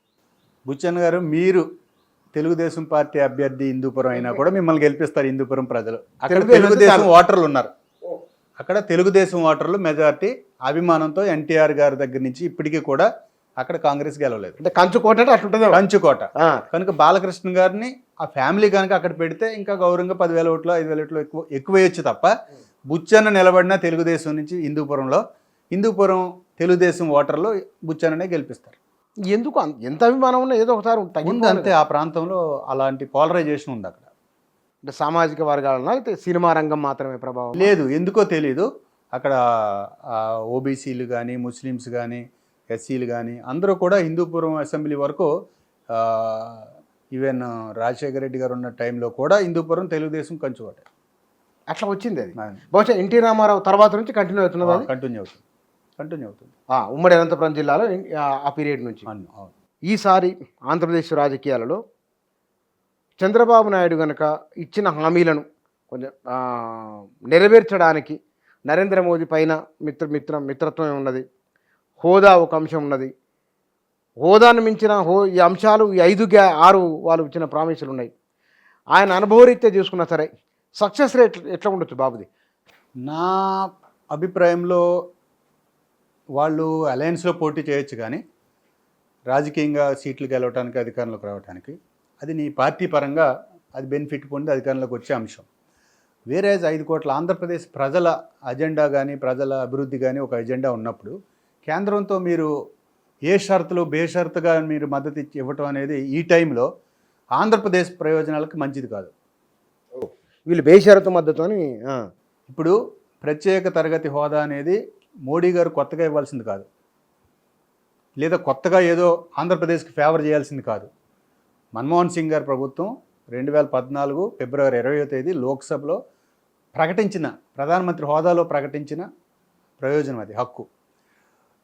బుచ్చన్న గారు, మీరు తెలుగుదేశం పార్టీ అభ్యర్థి హిందూపురం అయినా కూడా మిమ్మల్ని గెలిపిస్తారు హిందూపురం ప్రజలు. అక్కడ తెలుగుదేశం ఓటర్లు ఉన్నారు. అక్కడ తెలుగుదేశం ఓటర్లు మెజారిటీ అభిమానంతో ఎన్టీఆర్ గారి దగ్గర నుంచి ఇప్పటికీ కూడా అక్కడ కాంగ్రెస్ గెలవలేదు. అంటే కంచుకోట అట్లుంటుంది, కంచుకోట. కనుక బాలకృష్ణ గారిని ఆ ఫ్యామిలీ కనుక అక్కడ పెడితే ఇంకా గౌరవంగా 10,000 ఓట్లు 5,000 ఓట్లు ఎక్కువ వేయచ్చు తప్ప, బుచ్చన్న నిలబడిన తెలుగుదేశం నుంచి హిందూపురం తెలుగుదేశం ఓటర్లు బుచ్చన్ననే గెలిపిస్తారు. ఎందుకు ఎంత అభిమానం ఉన్నా ఏదో ఒకసారి ఉంది అంతే. ఆ ప్రాంతంలో అలాంటి పోలరైజేషన్ ఉంది అక్కడ. అంటే సామాజిక వర్గాలన్నా అయితే సినిమా రంగం మాత్రమే ప్రభావం లేదు, ఎందుకో తెలీదు. అక్కడ ఓబీసీలు కానీ, ముస్లిమ్స్ కానీ, ఎస్సీలు కానీ అందరూ కూడా హిందూపురం అసెంబ్లీ వరకు, ఈవెన్ రాజశేఖర రెడ్డి గారు ఉన్న టైంలో కూడా హిందూపురం తెలుగుదేశం కంచుకోట. అట్లా వచ్చింది. అది బహుశా ఎన్టీ రామారావు తర్వాత నుంచి కంటిన్యూ అవుతున్నది. కంటిన్యూ అవుతుంది. ఉమ్మడి అనంతపురం జిల్లాలో ఆ పీరియడ్ నుంచి. ఈసారి ఆంధ్రప్రదేశ్ రాజకీయాలలో చంద్రబాబు నాయుడు కనుక ఇచ్చిన హామీలను కొంచెం నెరవేర్చడానికి నరేంద్ర మోదీ పైన మిత్రత్వం ఉన్నది, హోదా ఒక అంశం ఉన్నది. హోదాను మించిన ఈ అంశాలు ఈ 5-6 వాళ్ళు ఇచ్చిన ప్రామిసులు ఉన్నాయి. ఆయన అనుభవరీత్యా చూసుకున్నా సరే సక్సెస్ రేట్ ఎట్లా ఉండొచ్చు బాబుది? నా అభిప్రాయంలో వాళ్ళు అలయన్స్లో పోటీ చేయొచ్చు, కానీ రాజకీయంగా సీట్లు గెలవడానికి, అధికారంలోకి రావడానికి అది నీ పార్టీ పరంగా అది బెనిఫిట్ పొంది అధికారంలోకి వచ్చే అంశం. వేరే 5 కోట్ల ఆంధ్రప్రదేశ్ ప్రజల అజెండా కానీ, ప్రజల అభివృద్ధి కానీ ఒక ఎజెండా ఉన్నప్పుడు కేంద్రంతో మీరు ఏ షరతులు బేషరతుగా మీరు మద్దతు ఇవ్వటం అనేది ఈ టైంలో ఆంధ్రప్రదేశ్ ప్రయోజనాలకు మంచిది కాదు. వీళ్ళు బేషరతు మద్దతు అని. ఇప్పుడు ప్రత్యేక తరగతి హోదా అనేది మోడీ గారు కొత్తగా ఇవ్వాల్సింది కాదు, లేదా కొత్తగా ఏదో ఆంధ్రప్రదేశ్కి ఫేవర్ చేయాల్సింది కాదు. మన్మోహన్ సింగ్ గారి ప్రభుత్వం 2014 ఫిబ్రవరి 20వ తేదీ లోక్సభలో ప్రకటించిన, ప్రధానమంత్రి హోదాలో ప్రకటించిన ప్రయోజనం అది, హక్కు.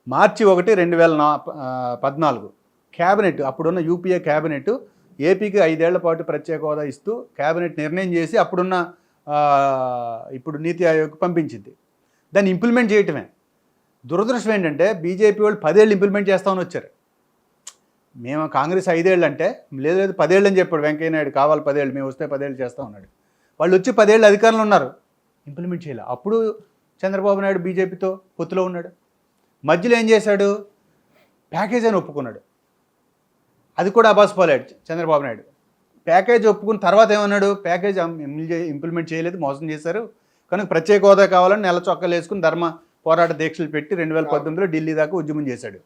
మార్చి 1, 2014 క్యాబినెట్, అప్పుడున్న యూపీఏ క్యాబినెట్ ఏపీకి 5 ఏళ్ల పాటు ప్రత్యేక హోదా ఇస్తూ క్యాబినెట్ నిర్ణయం చేసి అప్పుడున్న ఇప్పుడు నీతి ఆయోగ్ పంపించింది. దాన్ని ఇంప్లిమెంట్ చేయటమే. దురదృష్టం ఏంటంటే బీజేపీ వాళ్ళు 10 ఏళ్ళు ఇంప్లిమెంట్ చేస్తామని వచ్చారు. మేము కాంగ్రెస్ 5 ఏళ్ళు అంటే లేదు 10 ఏళ్ళు అని చెప్పాడు వెంకయ్య నాయుడు. కావాలి 10 ఏళ్ళు, మేము వస్తే 10 ఏళ్ళు చేస్తా ఉన్నాడు. వాళ్ళు వచ్చి 10 ఏళ్ళు అధికారంలో ఉన్నారు, ఇంప్లిమెంట్ చేయాలి. అప్పుడు చంద్రబాబు నాయుడు బీజేపీతో పొత్తులో ఉన్నాడు. మధ్యలో ఏం చేశాడు? ప్యాకేజ్ అని ఒప్పుకున్నాడు. అది కూడా అబాస్పాలేడు చంద్రబాబు నాయుడు. ప్యాకేజ్ ఒప్పుకున్న తర్వాత ఏమన్నాడు? ప్యాకేజ్ ఇంప్లిమెంట్ చేయలేదు, మోసం చేశారు, కనుక ప్రత్యేక హోదా కావాలని నెల చొక్కాలు వేసుకుని ధర్మ పోరాట దీక్షలు పెట్టి 2019లో ఢిల్లీ దాకా ఉద్యమం చేశాడు.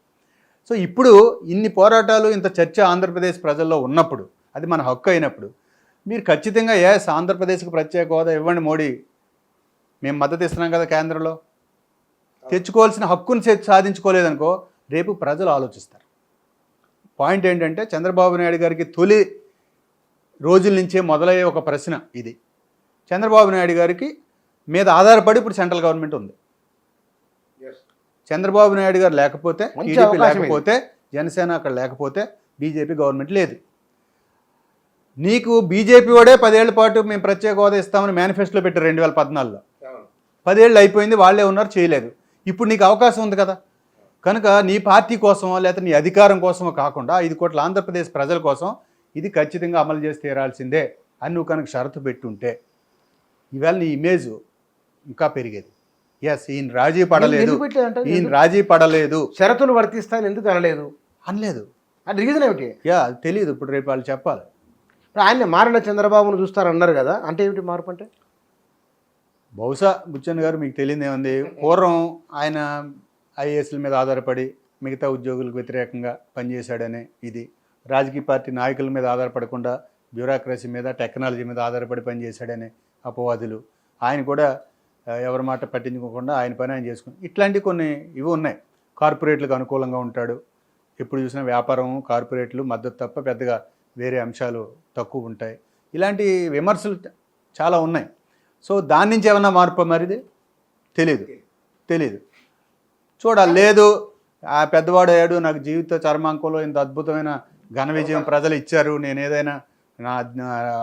సో ఇప్పుడు ఇన్ని పోరాటాలు, ఇంత చర్చ ఆంధ్రప్రదేశ్ ప్రజల్లో ఉన్నప్పుడు, అది మన హక్కు అయినప్పుడు, మీరు ఖచ్చితంగా ఆంధ్రప్రదేశ్కి ప్రత్యేక హోదా ఇవ్వండి మోడీ, మేము మద్దతు ఇస్తున్నాం కదా కేంద్రంలో, తెచ్చుకోవాల్సిన హక్కును సాధించుకోలేదనుకో రేపు ప్రజలు ఆలోచిస్తారు. పాయింట్ ఏంటంటే చంద్రబాబు నాయుడు గారికి తొలి రోజుల నుంచే మొదలయ్యే ఒక ప్రశ్న ఇది. చంద్రబాబు నాయుడు గారికి మీద ఆధారపడి ఇప్పుడు సెంట్రల్ గవర్నమెంట్ ఉంది. చంద్రబాబు నాయుడు గారు లేకపోతే, టీడీపీ లేకపోతే, జనసేన అక్కడ లేకపోతే బీజేపీ గవర్నమెంట్ లేదు. నీకు బీజేపీ వాడే 10 ఏళ్ల పాటు మేము ప్రత్యేక హోదా ఇస్తామని మేనిఫెస్టోలో పెట్టారు 2014లో. 10 ఏళ్ళు అయిపోయింది, వాళ్ళే ఉన్నారు, చేయలేదు. ఇప్పుడు నీకు అవకాశం ఉంది కదా. కనుక నీ పార్టీ కోసమో లేకపోతే నీ అధికారం కోసమో కాకుండా 5 కోట్ల ఆంధ్రప్రదేశ్ ప్రజల కోసం ఇది ఖచ్చితంగా అమలు చేసి తీరాల్సిందే అని నువ్వు కనుక షరతు పెట్టుంటే ఇవాళ నీ ఇమేజ్ ఇంకా పెరిగేది. ఎస్, ఈయన రాజీ పడలేదు, షరతులు వర్తిస్తాయని ఎందుకు అనలేదు? అది రీజన్ ఏమిటి? అది తెలియదు. ఇప్పుడు రేపు వాళ్ళు చెప్పాలి. ఆయన మారిన చంద్రబాబును చూస్తారన్నారు కదా, అంటే ఏమిటి మార్పు? అంటే బహుశా బుచ్చన్ గారు మీకు తెలియదు ఏముంది, పూర్వం ఆయన ఐఏఎస్ల మీద ఆధారపడి మిగతా ఉద్యోగులకు వ్యతిరేకంగా పనిచేశాడనే ఇది, రాజకీయ పార్టీ నాయకుల మీద ఆధారపడకుండా బ్యూరోక్రసీ మీద, టెక్నాలజీ మీద ఆధారపడి పనిచేశాడనే అపవాదులు, ఆయన కూడా ఎవరి మాట పట్టించుకోకుండా ఆయన పని ఆయన చేసుకుని, ఇట్లాంటి కొన్ని ఇవి ఉన్నాయి. కార్పొరేట్లకు అనుకూలంగా ఉంటాడు, ఎప్పుడు చూసినా వ్యాపారం, కార్పొరేట్లు మద్దతు తప్ప పెద్దగా వేరే అంశాలు తక్కువ ఉంటాయి. ఇలాంటి విమర్శలు చాలా ఉన్నాయి. సో దాని నుంచి ఏమన్నా మార్పు మరిది తెలీదు చూడాలి. లేదు ఆ పెద్దవాడు అయ్యాడు, నాకు జీవిత చర్మాంకంలో ఇంత అద్భుతమైన ఘన విజయం ప్రజలు ఇచ్చారు, నేను ఏదైనా నా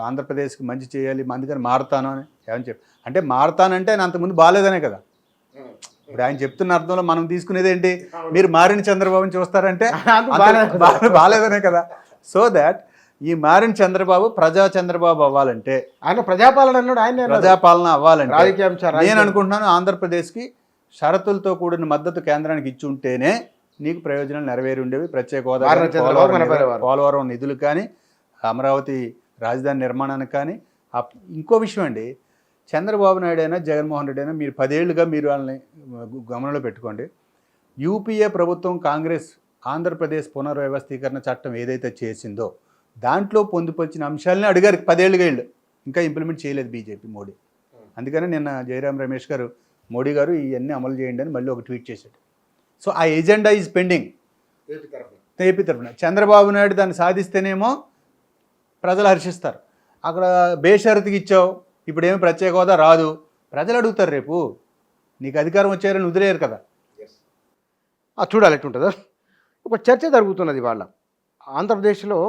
ఆంధ్రప్రదేశ్కి మంచి చేయాలి అందుకని మారుతాను అని ఏమని చెప్పి, అంటే మారుతానంటే ఆయన అంతకుముందు బాగాలేదనే కదా. ఇప్పుడు ఆయన చెప్తున్న అర్థంలో మనం తీసుకునేది ఏంటి, మీరు మారిన చంద్రబాబుని చూస్తారంటే బాగాలేదనే కదా. సో దాట్ ఈ మారిన చంద్రబాబు ప్రజా చంద్రబాబు అవ్వాలంటే, ఆయన ప్రజాపాలన అన్నాడు, ఆయన ప్రజాపాలన అవ్వాలంటే రాజకీయ నేను అనుకుంటున్నాను ఆంధ్రప్రదేశ్కి షరతులతో కూడిన మద్దతు కేంద్రానికి ఇచ్చి ఉంటేనే నీకు ప్రయోజనాలు నెరవేరి ఉండేవి. ప్రత్యేక హోదా, పోలవరం నిధులు కానీ, అమరావతి రాజధాని నిర్మాణానికి కానీ. ఇంకో విషయం అండి, చంద్రబాబు నాయుడు అయినా జగన్మోహన్ రెడ్డి అయినా మీరు 10 ఏళ్ళుగా మీరు వాళ్ళని గమనంలో పెట్టుకోండి. యూపీఏ ప్రభుత్వం కాంగ్రెస్ ఆంధ్రప్రదేశ్ పునర్వ్యవస్థీకరణ చట్టం ఏదైతే చేసిందో దాంట్లో పొందుపరిచిన అంశాలని అడిగారు 10 ఏళ్ళుగా వీళ్ళు, ఇంకా ఇంప్లిమెంట్ చేయలేదు బీజేపీ మోడీ. అందుకని నిన్న జయరాం రమేష్ గారు మోడీ గారు ఇవన్నీ అమలు చేయండి అని మళ్ళీ ఒక ట్వీట్ చేశాడు. సో ఆ ఎజెండా ఈజ్ పెండింగ్ ఏపీ తరఫున. చంద్రబాబు నాయుడు దాన్ని సాధిస్తేనేమో ప్రజలు హర్షిస్తారు. అక్కడ బేషరతుకి ఇచ్చావు, ఇప్పుడు ఏమి ప్రత్యేక హోదా రాదు, ప్రజలు అడుగుతారు రేపు నీకు అధికారం వచ్చారని వదిలేరు కదా. చూడాలి ఎట్టుంటుందో. ఒక చర్చ జరుగుతున్నది వాళ్ళ ఆంధ్రప్రదేశ్లో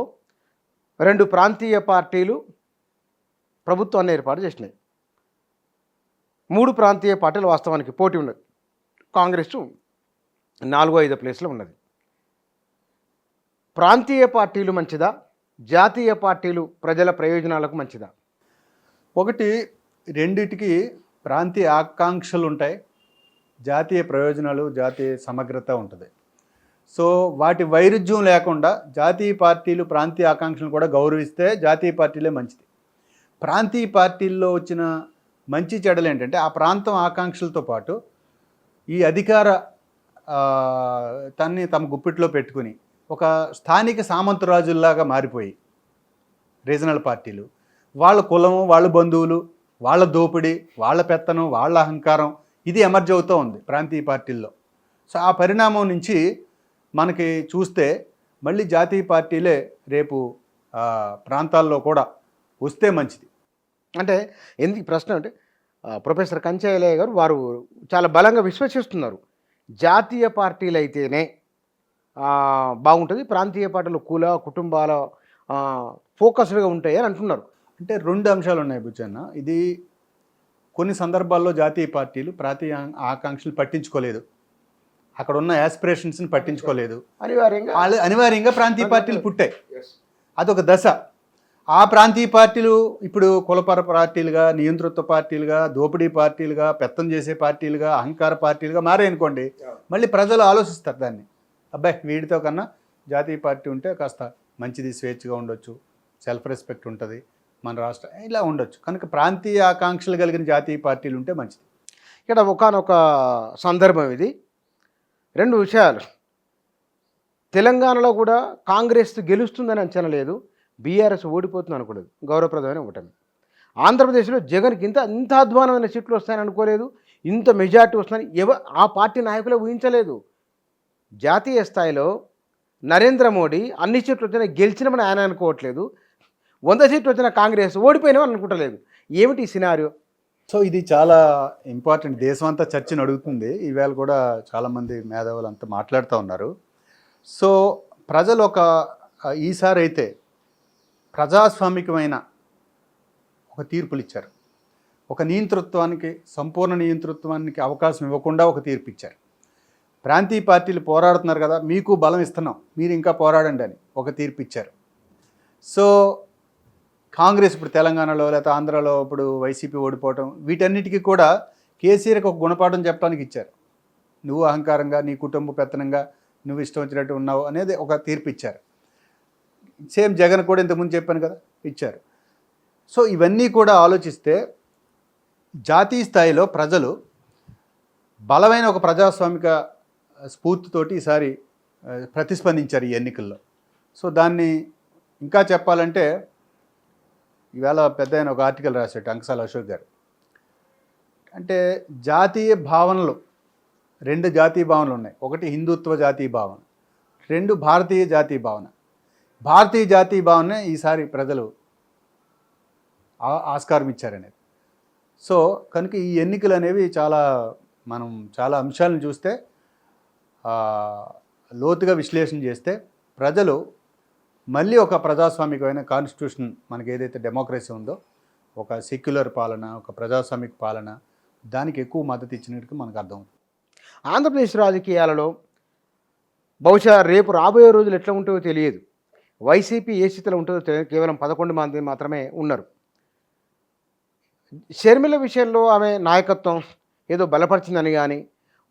2 ప్రాంతీయ పార్టీలు ప్రభుత్వాన్ని ఏర్పాటు చేసినాయి. 3 ప్రాంతీయ పార్టీలు వాస్తవానికి పోటీ ఉన్నది. కాంగ్రెస్ 4-5 ప్లేస్లో ఉన్నది. ప్రాంతీయ పార్టీలు మంచిదా, జాతీయ పార్టీలు ప్రజల ప్రయోజనాలకు మంచిదా? ఒకటి, రెండిటికి ప్రాంతీయ ఆకాంక్షలు ఉంటాయి, జాతీయ ప్రయోజనాలు, జాతీయ సమగ్రత ఉంటుంది. సో వాటి వైరుధ్యం లేకుండా జాతీయ పార్టీలు ప్రాంతీయ ఆకాంక్షలను కూడా గౌరవిస్తే జాతీయ పార్టీలే మంచిది. ప్రాంతీయ పార్టీల్లో వచ్చిన మంచి చెడ్డలు ఏంటంటే ఆ ప్రాంతం ఆకాంక్షలతో పాటు ఈ అధికార తమ గుప్పిట్లో పెట్టుకుని ఒక స్థానిక సామంతరాజుల్లాగా మారిపోయి రీజనల్ పార్టీలు వాళ్ళ కులం, వాళ్ళ బంధువులు, వాళ్ళ దోపిడీ, వాళ్ళ పెత్తనం, వాళ్ళ అహంకారం ఇది ఎమర్జ్ అవుతూ ఉంది ప్రాంతీయ పార్టీల్లో. సో ఆ పరిణామం నుంచి మనకి చూస్తే మళ్ళీ జాతీయ పార్టీలే రేపు ప్రాంతాల్లో కూడా వస్తే మంచిది. అంటే ఎందుకు ప్రశ్న అంటే ప్రొఫెసర్ కంచయ్యలయ్య గారు వారు చాలా బలంగా విశ్వసిస్తున్నారు, జాతీయ పార్టీలు అయితేనే బాగుంటుంది, ప్రాంతీయ పార్టీలు కుల కుటుంబాల ఫోకస్డ్గా ఉంటాయి అని అంటున్నారు. అంటే 2 అంశాలు ఉన్నాయి బుచ్చన్న. ఇది కొన్ని సందర్భాల్లో జాతీయ పార్టీలు ప్రాంతీయ ఆకాంక్షలు పట్టించుకోలేదు, అక్కడ ఉన్న యాస్పిరేషన్స్ని పట్టించుకోలేదు, అనివార్యంగా ప్రాంతీయ పార్టీలు పుట్టాయి. అదొక దశ. ఆ ప్రాంతీయ పార్టీలు ఇప్పుడు కులపర పార్టీలుగా, నియంతృత్వ పార్టీలుగా, దోపిడీ పార్టీలుగా, పెత్తం చేసే పార్టీలుగా, అహంకార పార్టీలుగా మారాయనుకోండి, మళ్ళీ ప్రజలు ఆలోచిస్తారు దాన్ని, అబ్బాయి వీటితో కన్నా జాతీయ పార్టీ ఉంటే కాస్త మంచిది, స్వేచ్ఛగా ఉండొచ్చు, సెల్ఫ్ రెస్పెక్ట్ ఉంటుంది, మన రాష్ట్రం ఇలా ఉండొచ్చు. కనుక ప్రాంతీయ ఆకాంక్షలు కలిగిన జాతీయ పార్టీలు ఉంటే మంచిది. ఇక్కడ ఒకానొక సందర్భం ఇది. 2 విషయాలు, తెలంగాణలో కూడా కాంగ్రెస్ గెలుస్తుందని అంచనా లేదు, బీఆర్ఎస్ ఓడిపోతుంది అనుకోలేదు, గౌరవప్రదమైన ఓటమి. ఆంధ్రప్రదేశ్లో జగన్కి ఇంత అధ్వానమైన సీట్లు వస్తాయని అనుకోలేదు, ఇంత మెజార్టీ వస్తుందని ఆ పార్టీ నాయకులే ఊహించలేదు. జాతీయ స్థాయిలో నరేంద్ర మోడీ అన్ని సీట్లు వచ్చినా గెలిచినామని ఆయన అనుకోవట్లేదు, 100 సీట్లు వచ్చిన కాంగ్రెస్ ఓడిపోయినామని అనుకుంటలేదు. ఏమిటి ఈ సినారియో? సో ఇది చాలా ఇంపార్టెంట్, దేశం అంతా చర్చను అడుగుతుంది. ఈవేళ కూడా చాలామంది మేధావులు అంతా మాట్లాడుతూ ఉన్నారు. సో ప్రజలు ఈసారి అయితే ప్రజాస్వామికమైన ఒక తీర్పులు ఇచ్చారు. ఒక నియంతృత్వానికి, సంపూర్ణ నియంతృత్వానికి అవకాశం ఇవ్వకుండా ఒక తీర్పు ఇచ్చారు. ప్రాంతీయ పార్టీలు పోరాడుతున్నారు కదా, మీకు బలం ఇస్తున్నాం, మీరు ఇంకా పోరాడండి అని ఒక తీర్పు ఇచ్చారు. సో కాంగ్రెస్ ఇప్పుడు తెలంగాణలో లేకపోతే ఆంధ్రాలో ఇప్పుడు వైసీపీ ఓడిపోవటం, వీటన్నిటికీ కూడా కేసీఆర్కి ఒక గుణపాఠం చెప్పడానికి ఇచ్చారు. నువ్వు అహంకారంగా, నీ కుటుంబ పెత్తనంగా నువ్వు ఇష్టం వచ్చినట్టు ఉన్నావు అనేది ఒక తీర్పు ఇచ్చారు. సేమ్ జగన్ కూడా ఇంతకుముందు చెప్పాను కదా, ఇచ్చారు. సో ఇవన్నీ కూడా ఆలోచిస్తే జాతీయ స్థాయిలో ప్రజలు బలమైన ఒక ప్రజాస్వామిక స్ఫూర్తితోటి ఈసారి ప్రతిస్పందించారు ఈ ఎన్నికల్లో. సో దాన్ని ఇంకా చెప్పాలంటే ఈవేళ పెద్ద ఆయన ఒక ఆర్టికల్ రాశాడు అంకసాల అశోక్ గారు. అంటే జాతీయ భావనలు, 2 జాతీయ భావనలు ఉన్నాయి. ఒకటి హిందుత్వ జాతీయ భావన, 2 భారతీయ జాతీయ భావన. భారతీయ జాతీయ భావన ఈసారి ప్రజలు ఆస్కారం ఇచ్చారనేది. సో కనుక ఈ ఎన్నికలు అనేవి మనం చాలా అంశాలను చూస్తే లోతుగా విశ్లేషణ చేస్తే ప్రజలు మళ్ళీ ఒక ప్రజాస్వామికమైన కాన్స్టిట్యూషన్ మనకి ఏదైతే డెమోక్రసీ ఉందో ఒక సెక్యులర్ పాలన, ఒక ప్రజాస్వామిక పాలన, దానికి ఎక్కువ మద్దతు ఇచ్చినట్టు మనకు అర్థమవుతుంది. ఆంధ్రప్రదేశ్ రాజకీయాలలో బహుశా రేపు రాబోయే రోజులు ఎట్లా ఉంటుందో తెలియదు. వైసీపీ ఏ స్థితిలో ఉంటుందో తెలియదు. కేవలం 11 మంది మాత్రమే ఉన్నారు. షర్మిల విషయంలో ఆమె నాయకత్వం ఏదో బలపరిచిందని కానీ,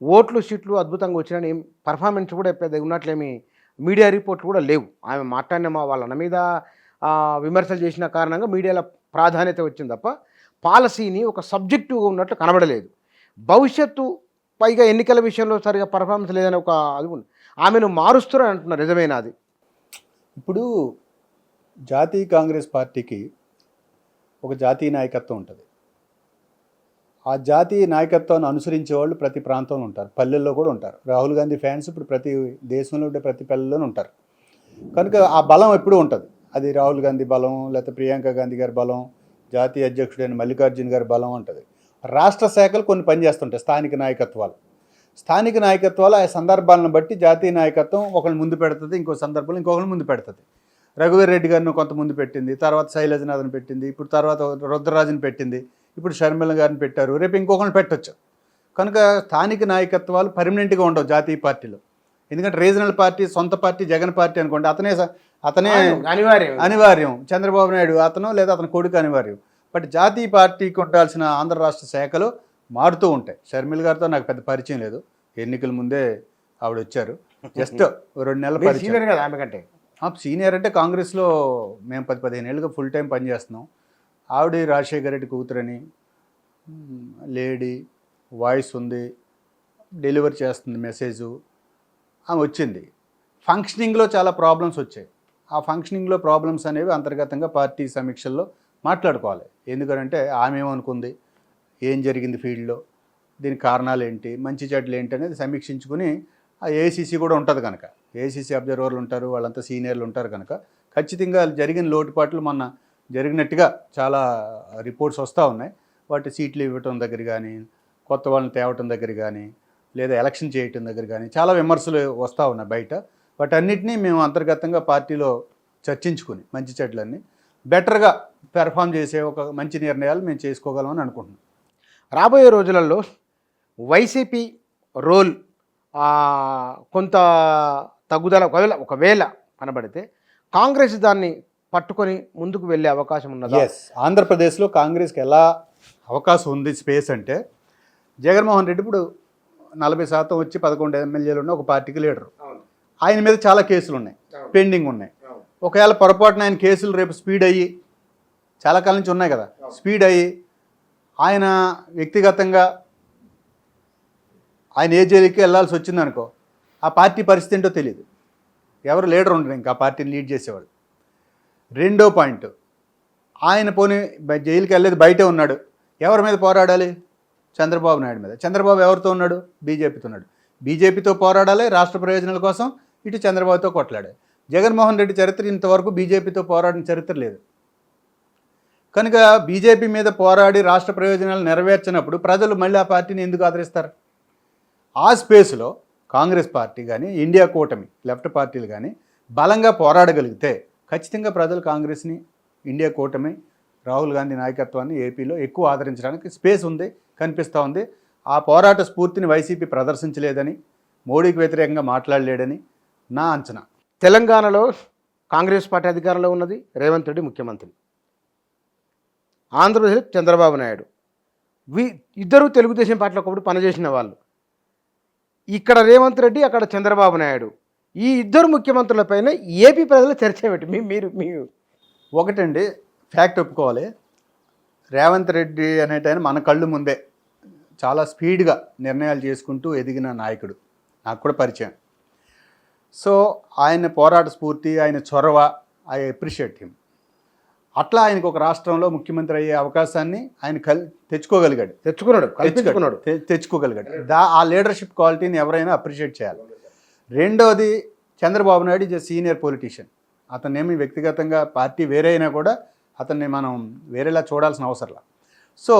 ఓట్లు సీట్లు అద్భుతంగా వచ్చినని పర్ఫార్మెన్స్ కూడా పెద్దగా ఉన్నట్లేమి మీడియా రిపోర్ట్లు కూడా లేవు. ఆమె మాట్లాడిన వాళ్ళ అన్న మీద విమర్శలు చేసిన కారణంగా మీడియాలో ప్రాధాన్యత వచ్చింది తప్ప పాలసీని ఒక సబ్జెక్టుగా ఉన్నట్లు కనబడలేదు. భవిష్యత్తు పైగా ఎన్నికల విషయంలో సరిగా పర్ఫార్మెన్స్ లేదని ఒక అది ఉంది. ఆమెను మారుస్తారని అంటున్నారు. నిజమేనా అది? ఇప్పుడు జాతీయ కాంగ్రెస్ పార్టీకి ఒక జాతీయ నాయకత్వం ఉంటుంది. ఆ జాతీయ నాయకత్వాన్ని అనుసరించే వాళ్ళు ప్రతి ప్రాంతంలో ఉంటారు, పల్లెల్లో కూడా ఉంటారు. రాహుల్ గాంధీ ఫ్యాన్స్ ఇప్పుడు ప్రతి దేశంలో ఉండే ప్రతి పల్లెల్లోనూ ఉంటారు. కనుక ఆ బలం ఎప్పుడూ ఉంటుంది. అది రాహుల్ గాంధీ బలం, లేకపోతే ప్రియాంక గాంధీ గారి బలం, జాతీయ అధ్యక్షుడైన మల్లికార్జున గారి బలం ఉంటుంది. రాష్ట్ర శాఖలు కొన్ని పనిచేస్తుంటాయి. స్థానిక నాయకత్వాలు ఆ సందర్భాలను బట్టి జాతీయ నాయకత్వం ఒకరిని ముందు పెడుతుంది, ఇంకో సందర్భంలో ఇంకొకరిని ముందు పెడుతుంది. రఘువీర్ రెడ్డి గారిని కొంత ముందు పెట్టింది, తర్వాత శైలజనాథ్ని పెట్టింది, ఇప్పుడు తర్వాత రుద్రరాజుని పెట్టింది, ఇప్పుడు షర్మిల గారిని పెట్టారు, రేపు ఇంకొకరిని పెట్టచ్చు. కనుక స్థానిక నాయకత్వాలు పర్మనెంట్గా ఉండవు జాతీయ పార్టీలో. ఎందుకంటే రీజనల్ పార్టీ, సొంత పార్టీ, జగన్ పార్టీ అనుకోండి, అతనే అనివార్యం. చంద్రబాబు నాయుడు అతను లేదా అతని కొడుకు అనివార్యం. బట్ జాతీయ పార్టీకి ఉండాల్సిన ఆంధ్ర రాష్ట్ర శాఖలు మారుతూ ఉంటాయి. షర్మిల గారితో నాకు పెద్ద పరిచయం లేదు, ఎన్నికల ముందే ఆవిడ వచ్చారు, జస్ట్ 2 నెలల పరిచయం కదా ఆమె కంటే. సీనియర్ అంటే కాంగ్రెస్లో మేము 10-15 ఏళ్ళుగా ఫుల్ టైం పనిచేస్తున్నాం. ఆవిడ రాజశేఖర రెడ్డి కూతురని, లేడీ, వాయిస్ ఉంది, డెలివరీ చేస్తుంది మెసేజు, ఆమె వచ్చింది. ఫంక్షనింగ్లో చాలా ప్రాబ్లమ్స్ వచ్చాయి. ఆ ఫంక్షనింగ్లో ప్రాబ్లమ్స్ అనేవి అంతర్గతంగా పార్టీ సమీక్షల్లో మాట్లాడుకోవాలి. ఎందుకంటే ఆమె ఏమనుకుంది, ఏం జరిగింది ఫీల్డ్లో, దీనికి కారణాలు ఏంటి, మంచి చెడ్డలు ఏంటి అనేది సమీక్షించుకుని, ఆ ఏఐసీసీ కూడా ఉంటుంది కనుక, ఏఐసీసీ అబ్జర్వర్లు ఉంటారు, వాళ్ళంతా సీనియర్లు ఉంటారు కనుక ఖచ్చితంగా జరిగిన లోటుపాట్లు మొన్న జరిగినట్టుగా చాలా రిపోర్ట్స్ వస్తూ ఉన్నాయి. వాటి సీట్లు ఇవ్వటం దగ్గర కానీ, కొత్త వాళ్ళని తేవటం దగ్గర కానీ, లేదా ఎలక్షన్ చేయటం దగ్గర కానీ చాలా విమర్శలు వస్తూ ఉన్నాయి బయట. వాటన్నిటినీ మేము అంతర్గతంగా పార్టీలో చర్చించుకుని మంచి చెడ్లన్నీ బెటర్గా పెర్ఫామ్ చేసే ఒక మంచి నిర్ణయాలు మేము చేసుకోగలమని అనుకుంటున్నాం. రాబోయే రోజులలో వైసీపీ రోల్ కొంత తగ్గుదల ఒకవేళ కనబడితే కాంగ్రెస్ దాన్ని పట్టుకొని ముందుకు వెళ్ళే అవకాశం ఉన్నది. ఆంధ్రప్రదేశ్లో కాంగ్రెస్కి ఎలా అవకాశం ఉంది స్పేస్ అంటే, జగన్మోహన్ రెడ్డి ఇప్పుడు 40% వచ్చి 11 ఎమ్మెల్యేలు ఉన్న ఒక పార్టీకి లీడరు. ఆయన మీద చాలా కేసులు ఉన్నాయి, పెండింగ్ ఉన్నాయి. ఒకవేళ పొరపాటున ఆయన కేసులు రేపు స్పీడ్ అయ్యి, చాలా కాలం నుంచి ఉన్నాయి కదా, స్పీడ్ అయ్యి ఆయన వ్యక్తిగతంగా ఆయన ఏ జైలుకి వెళ్ళాల్సి వచ్చిందనుకో, ఆ పార్టీ పరిస్థితి ఏంటో తెలియదు, ఎవరు లీడర్ ఉండరు ఇంకా ఆ పార్టీని లీడ్ చేసేవాడు. రెండో పాయింట్, ఆయన పోనీ జైలుకి వెళ్ళేది బయటే ఉన్నాడు, ఎవరి మీద పోరాడాలి? చంద్రబాబు నాయుడు మీద. చంద్రబాబు ఎవరితో ఉన్నాడు? బీజేపీతో ఉన్నాడు. బీజేపీతో పోరాడాలి రాష్ట్ర ప్రయోజనాల కోసం, ఇటు చంద్రబాబుతో కొట్లాడాలి. జగన్మోహన్ రెడ్డి చరిత్ర ఇంతవరకు బీజేపీతో పోరాడిన చరిత్ర లేదు. కనుక బీజేపీ మీద పోరాడి రాష్ట్ర ప్రయోజనాలు నెరవేర్చినప్పుడు ప్రజలు మళ్ళీ ఆ పార్టీని ఎందుకు ఆదరిస్తారు? ఆ స్పేస్లో కాంగ్రెస్ పార్టీ కానీ, ఇండియా కూటమి లెఫ్ట్ పార్టీలు కానీ బలంగా పోరాడగలిగితే ఖచ్చితంగా ప్రజలు కాంగ్రెస్ని, ఇండియా కూటమి, రాహుల్ గాంధీ నాయకత్వాన్ని ఏపీలో ఎక్కువ ఆదరించడానికి స్పేస్ ఉంది, కనిపిస్తూ ఉంది. ఆ పోరాట స్ఫూర్తిని వైసీపీ ప్రదర్శించలేదని, మోడీకి వ్యతిరేకంగా మాట్లాడలేడని నా అంచనా. తెలంగాణలో కాంగ్రెస్ పార్టీ అధికారంలో ఉన్నది, రేవంత్ రెడ్డి ముఖ్యమంత్రి. ఆంధ్రప్రదేశ్ చంద్రబాబు నాయుడు. ఇద్దరు తెలుగుదేశం పార్టీలో ఒకప్పుడు పనిచేసిన వాళ్ళు. ఇక్కడ రేవంత్ రెడ్డి, అక్కడ చంద్రబాబు నాయుడు. ఈ ఇద్దరు ముఖ్యమంత్రులపైన ఏపీ ప్రజల చర్చ ఏమిటి? మీరు ఒకటండి, ఫ్యాక్ట్ ఒప్పుకోవాలి. రేవంత్ రెడ్డి అనేటైన మన కళ్ళు ముందే చాలా స్పీడ్గా నిర్ణయాలు చేసుకుంటూ ఎదిగిన నాయకుడు, నాకు కూడా పరిచయం. సో ఆయన పోరాట స్ఫూర్తి, ఆయన చొరవ, ఐ అప్రిషియేట్ హిమ్. అట్లా ఆయనకు ఒక రాష్ట్రంలో ముఖ్యమంత్రి అయ్యే అవకాశాన్ని ఆయన తెచ్చుకోగలిగాడు. ఆ లీడర్షిప్ క్వాలిటీని ఎవరైనా అప్రిషియేట్ చేయాలి. రెండోది, Chandrababu Naidu is a senior politician. అతనేమి వ్యక్తిగతంగా పార్టీ వేరే అయినా కూడా అతన్ని మనం వేరేలా చూడాల్సిన అవసరంలా. సో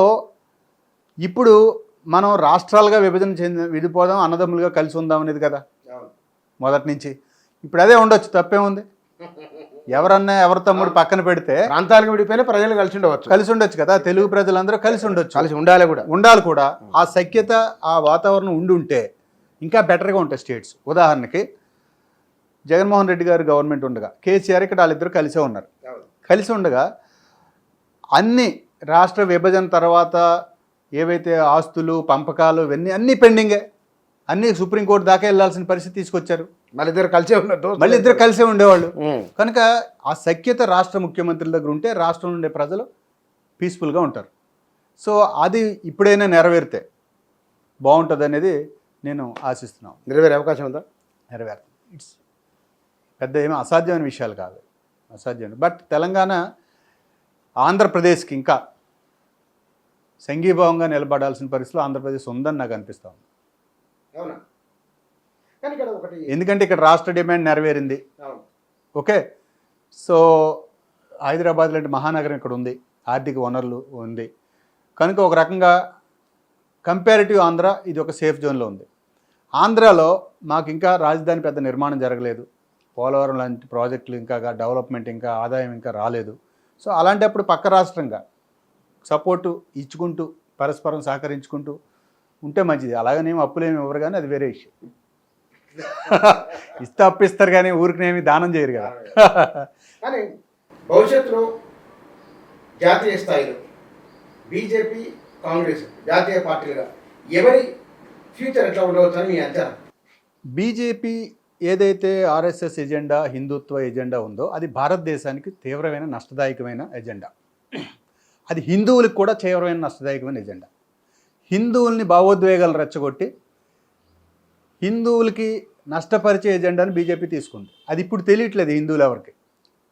ఇప్పుడు మనం రాష్ట్రాలుగా విభజన విడిపోదాం, అన్నదమ్ములుగా కలిసి ఉందాం అనేది కదా మొదటి నుంచి. ఇప్పుడు అదే ఉండొచ్చు, తప్పేముంది? ఎవరన్నా ఎవరి తమ్ముడు పక్కన పెడితే ప్రాంతాలకు విడిపోయినా ప్రజలు కలిసి ఉండవచ్చు కదా. తెలుగు ప్రజలందరూ కలిసి ఉండొచ్చు, కలిసి ఉండాలి కూడా. ఆ సఖ్యత, ఆ వాతావరణం ఉంటే ఇంకా బెటర్గా ఉంటాయి స్టేట్స్. ఉదాహరణకి జగన్మోహన్ రెడ్డి గారు గవర్నమెంట్ ఉండగా కేసీఆర్ ఇక్కడ వాళ్ళిద్దరు కలిసే ఉన్నారు. కలిసి ఉండగా అన్ని రాష్ట్ర విభజన తర్వాత ఏవైతే ఆస్తులు పంపకాలు ఇవన్నీ అన్నీ పెండింగే, అన్నీ సుప్రీంకోర్టు దాకా వెళ్ళాల్సిన పరిస్థితి తీసుకొచ్చారు. మళ్ళీ ఇద్దరు కలిసే ఉండేవాళ్ళు. కనుక ఆ సఖ్యత రాష్ట్ర ముఖ్యమంత్రుల దగ్గర ఉంటే రాష్ట్రంలో ఉండే ప్రజలు పీస్ఫుల్గా ఉంటారు. సో అది ఇప్పుడైనా నెరవేరితే బాగుంటుంది అనేది నేను ఆశిస్తున్నాను. నెరవేరే అవకాశం ఉందా? నెరవేరుతుంది. ఇట్స్ పెద్ద ఏమీ అసాధ్యమైన విషయాలు కాదు, అసాధ్యం. బట్ తెలంగాణ ఆంధ్రప్రదేశ్కి ఇంకా సంఘీభావంగా నిలబడాల్సిన పరిస్థితిలో ఆంధ్రప్రదేశ్ ఉందని నాకు అనిపిస్తుంది. అవునా? ఎందుకంటే ఇక్కడ రాష్ట్ర డిమాండ్ నెరవేరింది. ఓకే, సో హైదరాబాద్ లాంటి మహానగరం ఇక్కడ ఉంది, ఆర్థిక వనరులు ఉంది. కనుక ఒక రకంగా కంపారిటివ్ ఆంధ్ర ఇది ఒక సేఫ్ జోన్లో ఉంది. ఆంధ్రాలో మాకు ఇంకా రాజధాని పెద్ద నిర్మాణం జరగలేదు, పోలవరం లాంటి ప్రాజెక్టులు ఇంకా డెవలప్మెంట్ ఇంకా ఆదాయం ఇంకా రాలేదు. సో అలాంటప్పుడు పక్క రాష్ట్రంగా సపోర్టు ఇచ్చుకుంటూ పరస్పరం సహకరించుకుంటూ ఉంటే మంచిది. అలాగనేమి అప్పులేమి ఇవ్వరు, కానీ అది వేరే విషయం. ఇస్తే అప్పిస్తారు కానీ ఊరికినేమి దానం చేయరు కదా. కానీ భవిష్యత్తులో జాతీయ స్థాయిలో బీజేపీ కాంగ్రెస్ జాతీయ పార్టీలుగా ఎవరి ఫ్యూచర్ ఎట్లా ఉండవచ్చు అని మీ అంచనా? బీజేపీ ఏదైతే ఆర్ఎస్ఎస్ ఎజెండా, హిందుత్వ ఎజెండా ఉందో అది భారతదేశానికి తీవ్రమైన నష్టదాయకమైన ఎజెండా. అది హిందువులకు కూడా తీవ్రమైన నష్టదాయకమైన ఎజెండా. హిందువుల్ని భావోద్వేగాలు రెచ్చగొట్టి హిందువులకి నష్టపరిచే ఎజెండాని బీజేపీ తీసుకుంది. అది ఇప్పుడు తెలియట్లేదు హిందువులు ఎవరికి.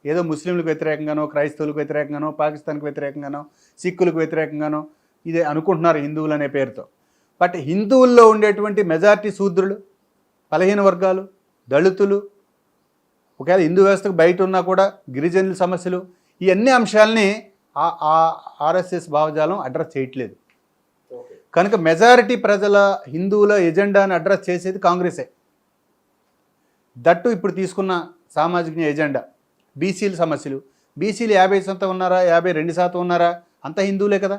ఏదో ముస్లింలకు వ్యతిరేకంగానో, క్రైస్తవులకు వ్యతిరేకంగానో, పాకిస్తాన్కి వ్యతిరేకంగానో, సిక్కులకు వ్యతిరేకంగానో ఇదే అనుకుంటున్నారు హిందువులు అనే పేరుతో. బట్ హిందువుల్లో ఉండేటువంటి మెజారిటీ శూద్రులు, బలహీన వర్గాలు, దళితులు, ఒకవేళ హిందూ వ్యవస్థకు బయట ఉన్నా కూడా గిరిజనుల సమస్యలు, ఈ అన్ని అంశాలని ఆర్ఎస్ఎస్ భావజాలం అడ్రస్ చేయట్లేదు. కనుక మెజారిటీ ప్రజల హిందువుల ఎజెండాని అడ్రస్ చేసేది కాంగ్రెసే. దట్టు ఇప్పుడు తీసుకున్న సామాజిక ఎజెండా బీసీల సమస్యలు. బీసీలు 50% ఉన్నారా, 52% ఉన్నారా, అంతా హిందువులే కదా,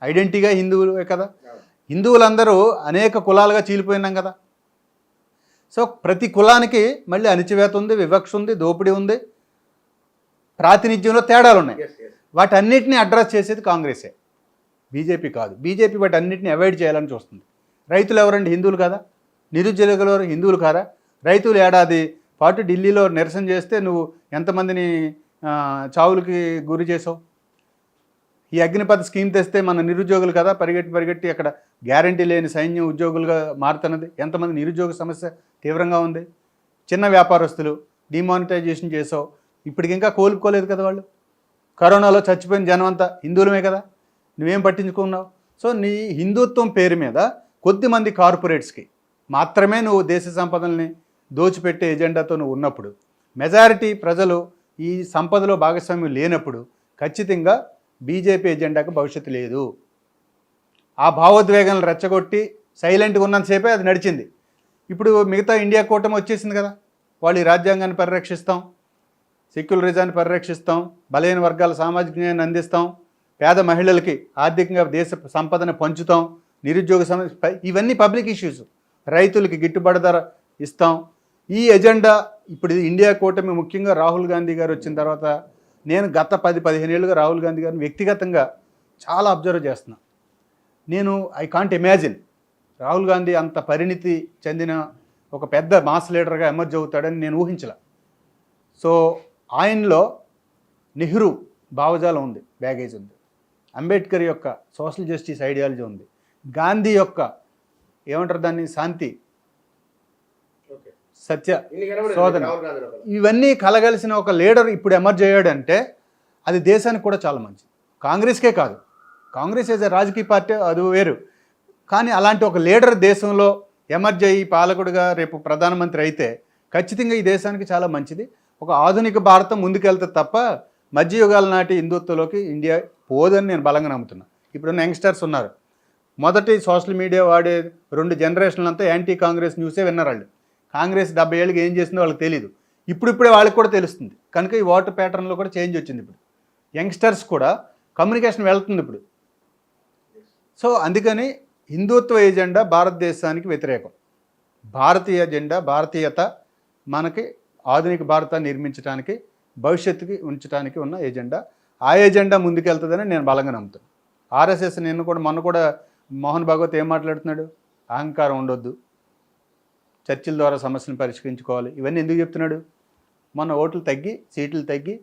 ఐడెంటిటీగా హిందువులే కదా. హిందువులందరూ అనేక కులాలుగా చీలిపోయినాం కదా. సో ప్రతి కులానికి మళ్ళీ అణిచివేత ఉంది, వివక్ష ఉంది, దోపిడీ ఉంది, ప్రాతినిధ్యంలో తేడాలు ఉన్నాయి. వాటన్నిటిని అడ్రస్ చేసేది కాంగ్రెసే, బీజేపీ కాదు. బీజేపీ వాటన్నిటిని అవాయిడ్ చేయాలని చూస్తుంది. రైతులు ఎవరండి? హిందువులు కదా. నిరుద్యోగులు ఎవరు? హిందువులు కాదా? రైతులు ఏడాది పాటు ఢిల్లీలో నిరసన చేస్తే నువ్వు ఎంతమందిని చావులకి గురి చేసావు? ఈ అగ్నిపథ్ స్కీమ్ తెస్తే మన నిరుద్యోగులు కదా పరిగెట్టి అక్కడ గ్యారంటీ లేని సైన్యం ఉద్యోగులుగా మారుతున్నది. ఎంతమంది నిరుద్యోగ సమస్య తీవ్రంగా ఉంది. చిన్న వ్యాపారస్తులు డిమానిటైజేషన్ చేసావు, ఇప్పటికి ఇంకా కోలుకోలేదు కదా వాళ్ళు. కరోనాలో చచ్చిపోయిన జనం అంతా హిందువులమే కదా, నువ్వేం పట్టించుకున్నావు? సో నీ హిందుత్వం పేరు మీద కొద్దిమంది కార్పొరేట్స్కి మాత్రమే నువ్వు దేశ సంపదల్ని దోచిపెట్టే ఎజెండాతో నువ్వు ఉన్నప్పుడు, మెజారిటీ ప్రజలు ఈ సంపదలో భాగస్వామ్యం లేనప్పుడు ఖచ్చితంగా బీజేపీ ఎజెండాకు భవిష్యత్తు లేదు. ఆ భావోద్వేగాలను రెచ్చగొట్టి సైలెంట్గా ఉన్నంతసేపే అది నడిచింది. ఇప్పుడు మిగతా ఇండియా కూటమి వచ్చేసింది కదా, వాళ్ళు ఈ రాజ్యాంగాన్ని పరిరక్షిస్తాం, సెక్యులరిజాన్ని పరిరక్షిస్తాం, బలహీన వర్గాల సామాజిక న్యాయాన్ని అందిస్తాం, పేద మహిళలకి ఆర్థికంగా దేశ సంపదను పంచుతాం, నిరుద్యోగ సమస్య, ఇవన్నీ పబ్లిక్ ఇష్యూస్, రైతులకి గిట్టుబాటు ధర ఇస్తాం. ఈ ఎజెండా ఇప్పుడు ఇండియా కూటమి ముఖ్యంగా రాహుల్ గాంధీ గారు వచ్చిన తర్వాత నేను గత 10-15 ఏళ్ళుగా రాహుల్ గాంధీ గారిని వ్యక్తిగతంగా చాలా అబ్జర్వ్ చేస్తున్నా. నేను I can't imagine Rahul Gandhi అంత పరిణితి చెందిన ఒక పెద్ద మాస్ లీడర్గా ఎమర్జ్ అవుతాడని నేను ఊహించలే. సో ఆయనలో నెహ్రూ భావజాలం ఉంది, బ్యాగేజ్ ఉంది, అంబేద్కర్ యొక్క సోషల్ జస్టిస్ ఐడియాలజీ ఉంది, గాంధీ యొక్క ఏమంటారు దాన్ని శాంతి సత్య శోధన, ఇవన్నీ కలగలిసిన ఒక లీడర్ ఇప్పుడు ఎమర్జ్ అయ్యాడంటే అది దేశానికి కూడా చాలా మంచిది. కాంగ్రెస్కే కాదు, కాంగ్రెస్ ఏజ్ ఎ రాజకీయ పార్టీ అది వేరు, కానీ అలాంటి ఒక లీడర్ దేశంలో ఎమర్జ్ అయ్యి పాలకుడిగా రేపు ప్రధానమంత్రి అయితే ఖచ్చితంగా ఈ దేశానికి చాలా మంచిది. ఒక ఆధునిక భారతం ముందుకెళ్తే తప్ప మధ్యయుగాల నాటి హిందుత్వంలోకి ఇండియా పోదని నేను బలంగా నమ్ముతున్నా. ఇప్పుడున్న యంగ్స్టర్స్ ఉన్నారు, మొదటి సోషల్ మీడియా వాడే 2 జనరేషన్లంతా యాంటీ కాంగ్రెస్ న్యూసే విన్నారు. వాళ్ళు కాంగ్రెస్ 70 ఏళ్ళకి ఏం చేసిందో వాళ్ళకి తెలియదు. ఇప్పుడిప్పుడే వాళ్ళకి కూడా తెలుస్తుంది. కనుక ఈ ఓటర్ ప్యాటర్న్లో కూడా చేంజ్ వచ్చింది. ఇప్పుడు యంగ్స్టర్స్ కూడా కమ్యూనికేషన్ వెళ్తుంది ఇప్పుడు. సో అందుకని హిందుత్వ ఎజెండా భారతదేశానికి వ్యతిరేకం. భారతీయ ఎజెండా, భారతీయత మనకి ఆధునిక భారతాన్ని నిర్మించడానికి, భవిష్యత్తుకి ఉంచడానికి ఉన్న ఎజెండా. ఆ ఎజెండా ముందుకెళ్తుందని నేను బలంగా నమ్ముతాను. ఆర్ఎస్ఎస్ మొన్న కూడా మోహన్ భాగవత్ ఏం మాట్లాడుతున్నాడు? అహంకారం ఉండొద్దు, చర్చల ద్వారా సమస్యలను పరిష్కరించుకోవాలి. ఇవన్నీ ఎందుకు చెప్తున్నాడు? మొన్న ఓట్లు తగ్గి, సీట్లు తగ్గి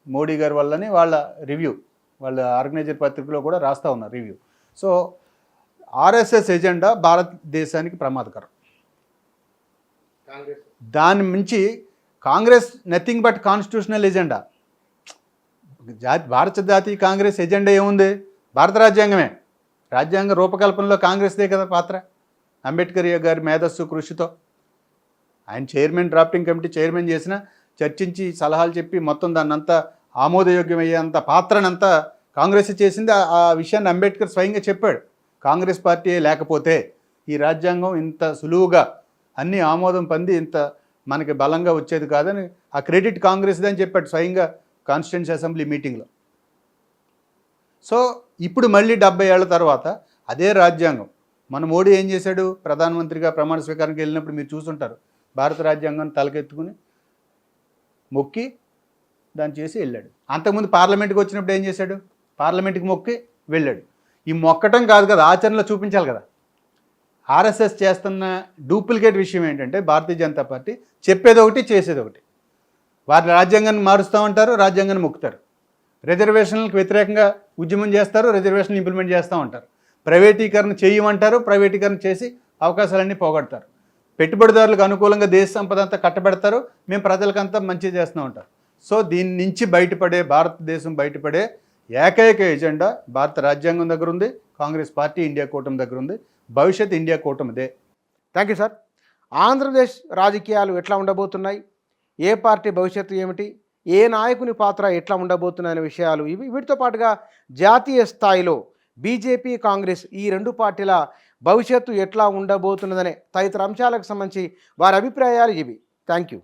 మోడీ గారి వల్లని వాళ్ళ రివ్యూ, వాళ్ళ ఆర్గనైజర్ పత్రికలో కూడా రాస్తూ ఉన్నారు రివ్యూ. సో ఆర్ఎస్ఎస్ ఎజెండా భారతదేశానికి ప్రమాదకరం. దాని మించి Congress nothing but constitutional agenda. భారత జాతీయ కాంగ్రెస్ ఎజెండా ఏముంది? భారత రాజ్యాంగమే. రాజ్యాంగ రూపకల్పనలో కాంగ్రెస్దే కదా పాత్ర. అంబేద్కర్ గారి మేధస్సు కృషితో ఆయన చైర్మన్, డ్రాఫ్టింగ్ కమిటీ చైర్మన్ చేసిన, చర్చించి సలహాలు చెప్పి మొత్తం దాన్నంతా ఆమోదయోగ్యమయ్యేంత పాత్రనంతా కాంగ్రెస్ చేసింది. ఆ విషయాన్ని అంబేద్కర్ స్వయంగా చెప్పాడు. కాంగ్రెస్ పార్టీ లేకపోతే ఈ రాజ్యాంగం ఇంత సులువుగా అన్ని ఆమోదం పొంది ఇంత మనకి బలంగా వచ్చేది కాదని, ఆ క్రెడిట్ కాంగ్రెస్దే అని చెప్పాడు స్వయంగా కాన్స్టిట్యూన్సీ అసెంబ్లీ మీటింగ్లో. సో ఇప్పుడు మళ్ళీ 70 ఏళ్ల తర్వాత అదే రాజ్యాంగం, మన మోడీ ఏం చేశాడు? ప్రధానమంత్రిగా ప్రమాణ స్వీకారానికి వెళ్ళినప్పుడు మీరు చూసుంటారు, భారత రాజ్యాంగాన్ని తలకెత్తుకుని మొక్కి దాన్ని చేసి వెళ్ళాడు. అంతకుముందు పార్లమెంట్కి వచ్చినప్పుడు ఏం చేశాడు? పార్లమెంట్కి మొక్కి వెళ్ళాడు. ఈ మొక్కటం కాదు కదా, ఆచరణలో చూపించాలి కదా. ఆర్ఎస్ఎస్ చేస్తున్న డూప్లికేట్ విషయం ఏంటంటే, భారతీయ జనతా పార్టీ చెప్పేది ఒకటి, చేసేది ఒకటి. వారి రాజ్యాంగాన్ని మారుస్తామంటారు, రాజ్యాంగాన్ని మొక్కుతారు. రిజర్వేషన్లకు వ్యతిరేకంగా ఉద్యమం చేస్తారు, రిజర్వేషన్లు ఇంప్లిమెంట్ చేస్తూ ఉంటారు. ప్రైవేటీకరణ చేయమంటారు, ప్రైవేటీకరణ చేసి అవకాశాలన్నీ పోగొడతారు. పెట్టుబడిదారులకు అనుకూలంగా దేశ సంపద అంతా కట్టబెడతారు, మేము ప్రజలకంతా మంచి చేస్తూ ఉంటారు. సో దీని నుంచి బయటపడే, భారతదేశం బయటపడే ఏకైక ఎజెండా భారత రాజ్యాంగం దగ్గర ఉంది, కాంగ్రెస్ పార్టీ ఇండియా కూటమి దగ్గర ఉంది. భవిష్యత్ ఇండియా కూటమిదే. Thank you sir. ఆంధ్రప్రదేశ్ రాజకీయాలు ఎట్లా ఉండబోతున్నాయి, ఏ పార్టీ భవిష్యత్తు ఏమిటి, ఏ నాయకుని పాత్ర ఎట్లా ఉండబోతున్నాయనే విషయాలు ఇవి. వీటితో పాటుగా జాతీయ స్థాయిలో బీజేపీ, కాంగ్రెస్ ఈ 2 పార్టీల భవిష్యత్తు ఎట్లా ఉండబోతున్నదనే తదితర అంశాలకు సంబంధించి వారి అభిప్రాయాలు ఇవి. Thank you.